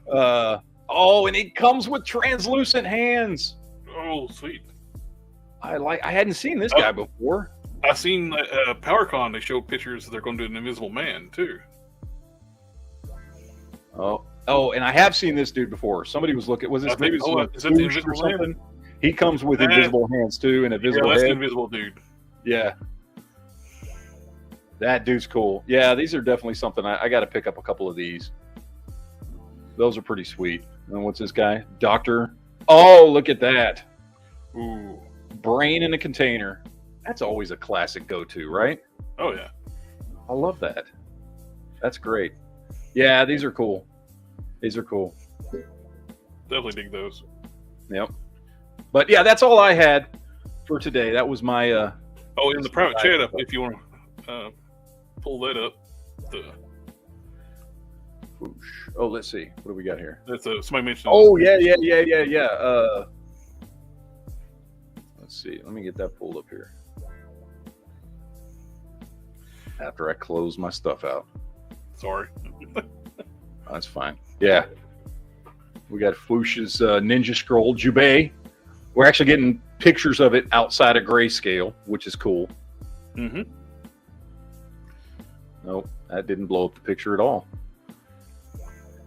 And it comes with translucent hands. Oh, sweet! I hadn't seen this guy before. I seen PowerCon. They showed pictures. They're going to do an Invisible Man too. Oh, and I have seen this dude before. Somebody was looking. Was this maybe is that the Invisible Man? He comes with invisible hands too, and a visible that's head. the invisible dude. Yeah, that dude's cool. Yeah, these are definitely something I got to pick up a couple of these. Those are pretty sweet. And what's this guy? Doctor. Oh, look at that. Ooh, brain in a container. That's always a classic go-to, right? Oh yeah, I love that. That's great. Yeah, these are cool. These are cool. Definitely dig those. Yep. But yeah, that's all I had for today. That was my. In the private chat up, if you want to pull that up. Oh, let's see. What do we got here? That's somebody mentioned. Oh yeah. Let's see. Let me get that pulled up here. After I close my stuff out. Sorry. That's fine. Yeah. We got Flush's Ninja Scroll Jubei. We're actually getting pictures of it outside of grayscale, which is cool. Mm-hmm. Nope, that didn't blow up the picture at all.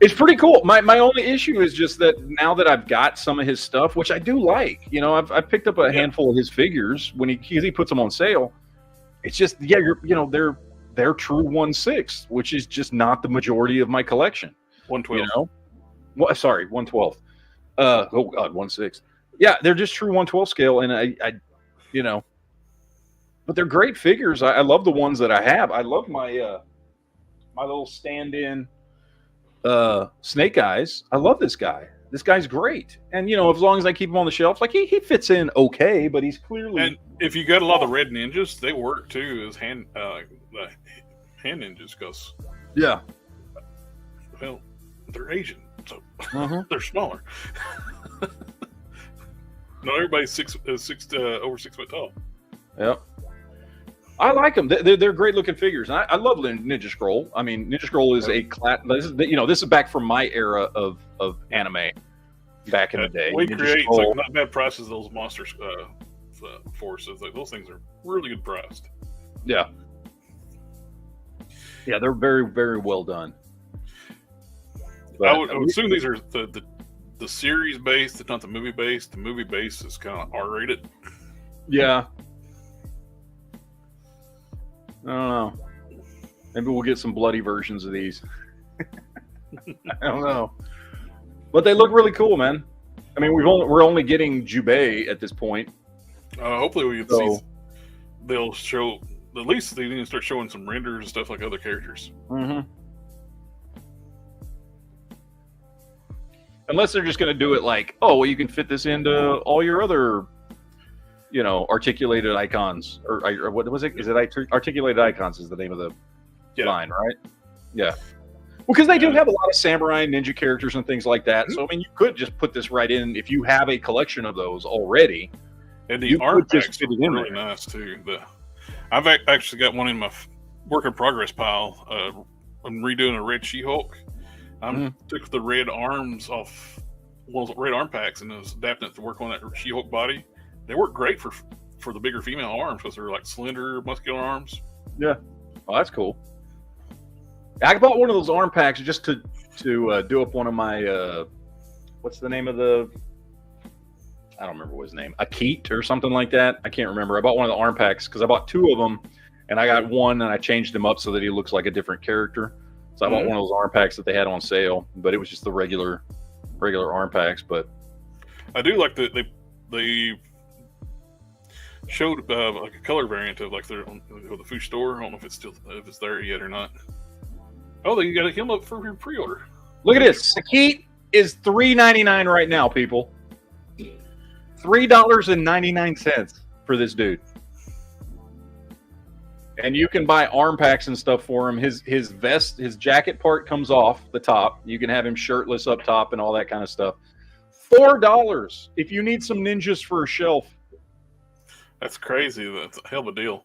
It's pretty cool. My only issue is just that now that I've got some of his stuff, which I do like, you know, I've picked up a handful of his figures when he puts them on sale. It's just they're true 1/6, which is just not the majority of my collection. 1/12. You know? Well, sorry, 1/12. Oh God, 1/6. Yeah, they're just true 1/12 scale, and I but they're great figures. I love the ones that I have. I love my my little stand-in Snake Eyes. I love this guy. This guy's great, and you know, as long as I keep him on the shelf, like he fits in okay, but he's clearly. And if you got a lot of red ninjas, they work too as hand ninjas, because well, they're Asian, so they're smaller. Not everybody's over 6 foot tall. Yep. I like them. They're great looking figures. And I love Ninja Scroll. I mean, Ninja Scroll is this is back from my era of anime back in the day. We create like not bad prices. Those monster forces, like those things are really good priced. Yeah. Yeah, they're very, very well done. But I would assume these are the series based, not the movie based. The movie based is kind of R-rated. Yeah. I don't know. Maybe we'll get some bloody versions of these. I don't know. But they look really cool, man. I mean, we're only getting Jubei at this point. Hopefully we can see. They'll show. At least they need to start showing some renders and stuff like other characters. Mm-hmm. Unless they're just going to do it like, oh, well, you can fit this into all your other, you know, articulated icons. Or what was it? Is it articulated icons is the name of the line, right? Yeah. Well, because they do have a lot of samurai and ninja characters and things like that. So, I mean, you could just put this right in if you have a collection of those already. And the art packs are really nice, too. I've actually got one in my work in progress pile. I'm redoing a red She-Hulk. Took the red arms off one of the red arm packs and was adapting it to work on that She-Hulk body. They work great for the bigger female arms because they're like slender, muscular arms. Yeah. Oh, that's cool. I bought one of those arm packs just to do up one of my what's the name of the? I don't remember what his name. Akit or something like that. I can't remember. I bought one of the arm packs because I bought two of them, and I got one and I changed him up so that he looks like a different character. So I bought one of those arm packs that they had on sale, but it was just the regular arm packs. But I do like they showed like a color variant of like their the food store. I don't know if it's there yet or not. Oh, you got him up for your pre-order. Look at this. Sakeet is $3.99 right now, people. $3.99 for this dude. And you can buy arm packs and stuff for him. His vest, his jacket part comes off the top. You can have him shirtless up top and all that kind of stuff. $4 if you need some ninjas for a shelf. That's crazy. That's a hell of a deal.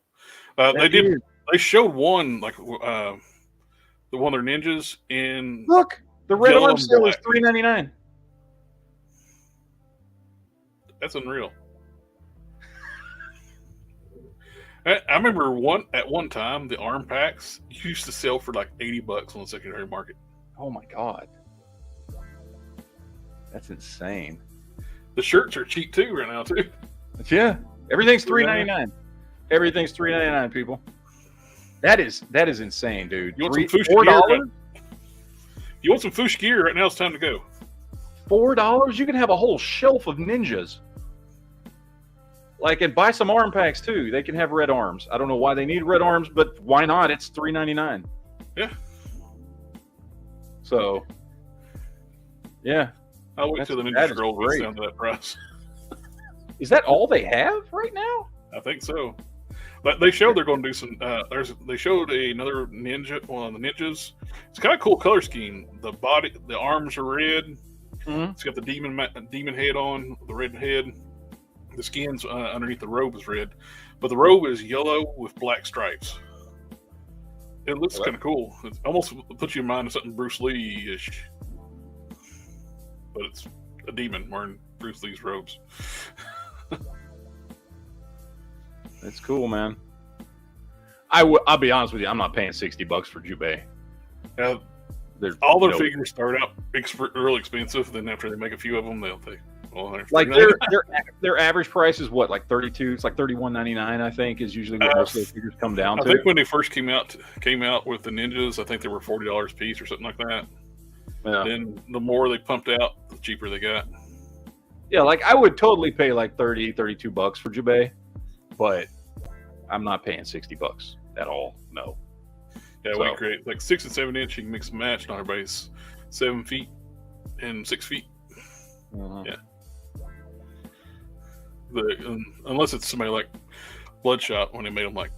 They showed one like the one of their ninjas in. Look, the red arm still is $3.99. That's unreal. I remember at one time the arm packs used to sell for like $80 on the secondary market. Oh my god, that's insane. The shirts are cheap too right now too. Yeah, everything's $3.99. Everything's $3.99, people. That is insane, dude. You want some Fush gear? You want some Fush gear right now? It's time to go. $4? You can have a whole shelf of ninjas. Like, and buy some arm packs too. They can have red arms. I don't know why they need red arms, but why not? It's $3.99. Yeah. So, yeah. I'll wait till the Ninja Scroll gets down to that price. Is that all they have right now? I think so. But they showed they're going to do some. They showed another ninja, one of the ninjas. It's kind of cool color scheme. The arms are red. Mm-hmm. It's got the demon head on, the red head. The skin's underneath the robe is red, but the robe is yellow with black stripes. It looks kind of cool. It almost puts you in mind of something Bruce Lee-ish, but it's a demon wearing Bruce Lee's robes. That's cool, man. I'll be honest with you. I'm not paying $60 for Jubei. All their figures start out real expensive. Then after they make a few of them, they'll take. Like their average price is what, like $32? It's like $31.99. I think is usually what most of the figures come down to. I think when they first came out with the ninjas, I think they were $40 a piece or something like that. Yeah. Then the more they pumped out, the cheaper they got. Yeah, like I would totally pay like $32 for Jubei, but I'm not paying $60 at all. No. Yeah, so. Weight great. Like 6 and 7 inch, you can mix and match. Not everybody's 7 feet and 6 feet. Uh-huh. Yeah. Unless it's somebody like Bloodshot when they made them like.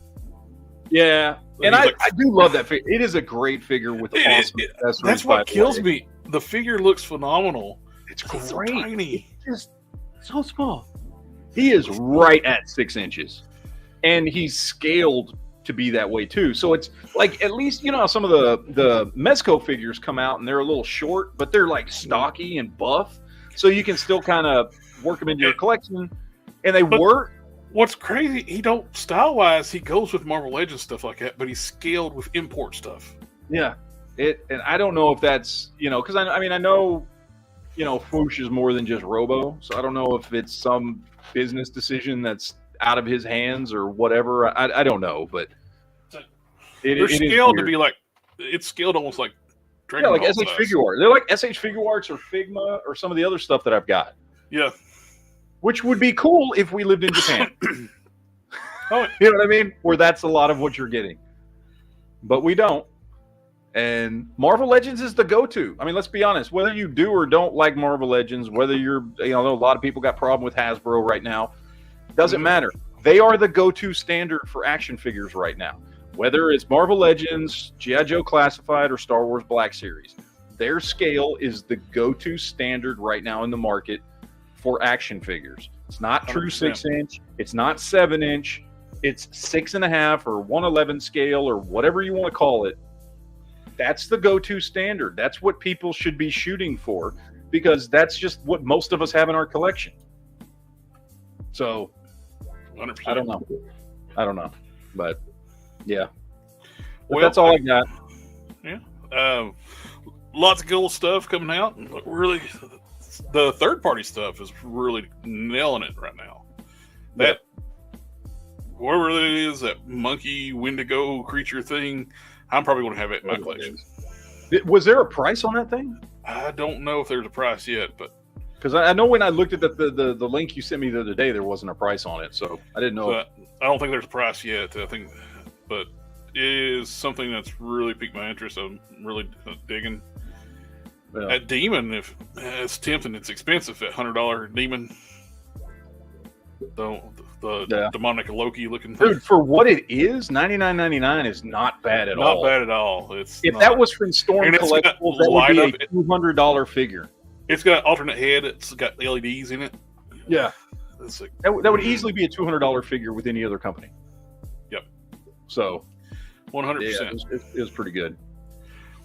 Yeah, and I do love that figure. It is a great figure with awesome accessories. That's what kills me. The figure looks phenomenal. It's great. So tiny. It's just so small. He is right at 6 inches, and he's scaled to be that way too. So it's like, at least some of the Mezco figures come out and they're a little short, but they're like stocky and buff, so you can still kind of work them into your collection. And they work. What's crazy, he don't style-wise, he goes with Marvel Legends stuff like that, but he's scaled with import stuff. Yeah. And I don't know if that's, because I know, Foosh is more than just Robo, so I don't know if it's some business decision that's out of his hands or whatever. I don't know, but they're scaled to be like, it's scaled almost like Dragon Ball like SH Figuart. They're like SH Figuarts or Figma or some of the other stuff that I've got. Yeah. Which would be cool if we lived in Japan. Oh, you know what I mean? Where that's a lot of what you're getting. But we don't. And Marvel Legends is the go-to. I mean, let's be honest. Whether you do or don't like Marvel Legends, whether you're, a lot of people got problem with Hasbro right now. Doesn't matter. They are the go-to standard for action figures right now. Whether it's Marvel Legends, G.I. Joe Classified, or Star Wars Black Series. Their scale is the go-to standard right now in the market for action figures. It's not true 6 inch. It's not 7 inch. It's 6.5 or 1/11 scale or whatever you want to call it. That's the go-to standard. That's what people should be shooting for, because that's just what most of us have in our collection. So 100%. I don't know, but yeah. But that's all I got. Yeah. Lots of cool stuff coming out. Really, the third-party stuff is really nailing it right now. That whatever it is, that monkey Wendigo creature thing, I'm probably going to have it in my collection. Was there a price on that thing? I don't know if there's a price yet, but Because I know when I looked at the link you sent me the other day, there wasn't a price on it, so I didn't know. So I don't think there's a price yet. I think, but it is something that's really piqued my interest. I'm really digging. Yeah. That demon, if it's tempting, it's expensive. That $100 demon, the demonic Loki looking thing. Dude, for what it is, $99.99 is not bad at all. Not bad at all. It's if not. that was from Storm Collectibles, that would be a $200 figure. It's got an alternate head. It's got LEDs in it. Yeah, it's like, that would easily be a $200 figure with any other company. Yep. So, 100%. It was pretty good.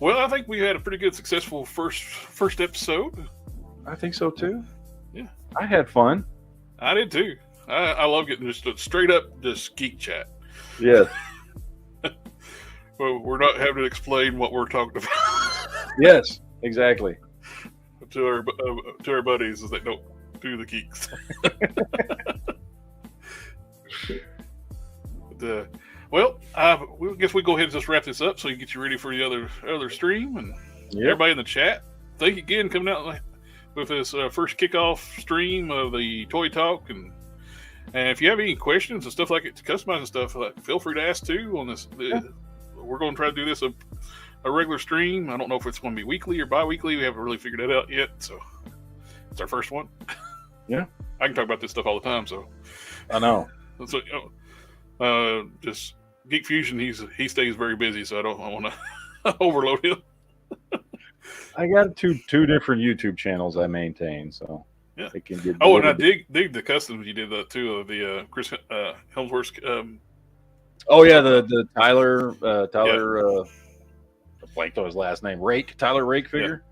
Well, I think we had a pretty good, successful first episode. I think so too. Yeah, I had fun. I did too. I love getting just straight up just geek chat. Yeah. Well, we're not having to explain what we're talking about. Yes, exactly. To our buddies as they don't do the geeks. But, well, I guess we go ahead and just wrap this up so you get you ready for the other stream. And everybody in the chat, thank you again coming out with this first kickoff stream of the Toy Talk. And if you have any questions and stuff like it, customizing stuff, feel free to ask too on this. We're going to try to do this a regular stream. I don't know if it's going to be weekly or bi-weekly. We haven't really figured that out yet. So it's our first one. Yeah. I can talk about this stuff all the time. So I know. So, just Geek Fusion, he stays very busy, so I don't want to overload him. I got two different YouTube channels I maintain, so yeah. It can get. And I dig the customs you did too of the Chris Helmsworth. The Tyler. I blanked on his last name. Tyler Rake figure.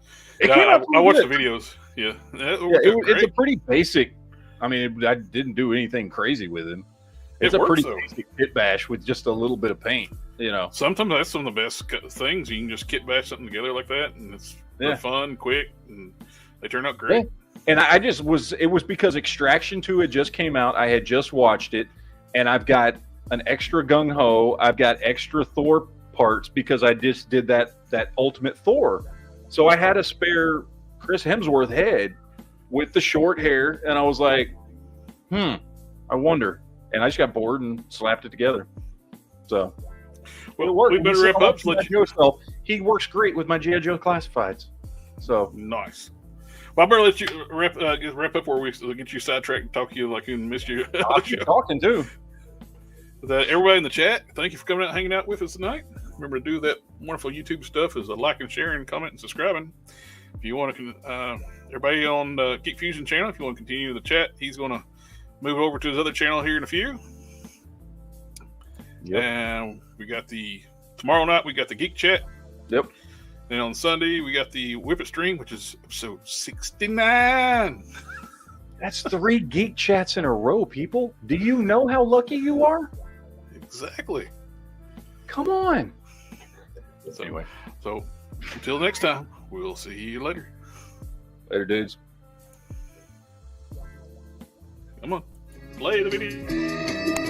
Yeah. I watched the videos. Yeah, it's a pretty basic. I mean, I didn't do anything crazy with him. It's a pretty basic kit bash with just a little bit of paint. Sometimes that's some of the best things. You can just kit bash something together like that, and it's fun, quick, and they turn out great. Yeah. And it was because Extraction 2 had just came out. I had just watched it, and I've got an extra gung ho. I've got extra Thor parts because I just did that Ultimate Thor. So I had a spare Chris Hemsworth head with the short hair, and I was like, I wonder. And I just got bored and slapped it together. So, well, it worked. We better wrap up. He works great with my G.I. Joe classifieds. So nice. Well, I better let you wrap up where we get you sidetracked and talk to you like you missed you. I'll keep talking too. Everybody in the chat, thank you for coming out and hanging out with us tonight. Remember to do that wonderful YouTube stuff is like and sharing, comment, and subscribing. If you want to, everybody on the Geek Fusion channel, if you want to continue the chat, he's going to move over to his other channel here in a few. Yep. And we got tomorrow night, we got the Geek Chat. Yep. Then on Sunday, we got the Whip It stream, which is episode 69. That's 3 Geek Chats in a row, people. Do you know how lucky you are? Exactly. Come on. Anyway, so until next time, we'll see you later. Later, dudes. Come on. Play the video.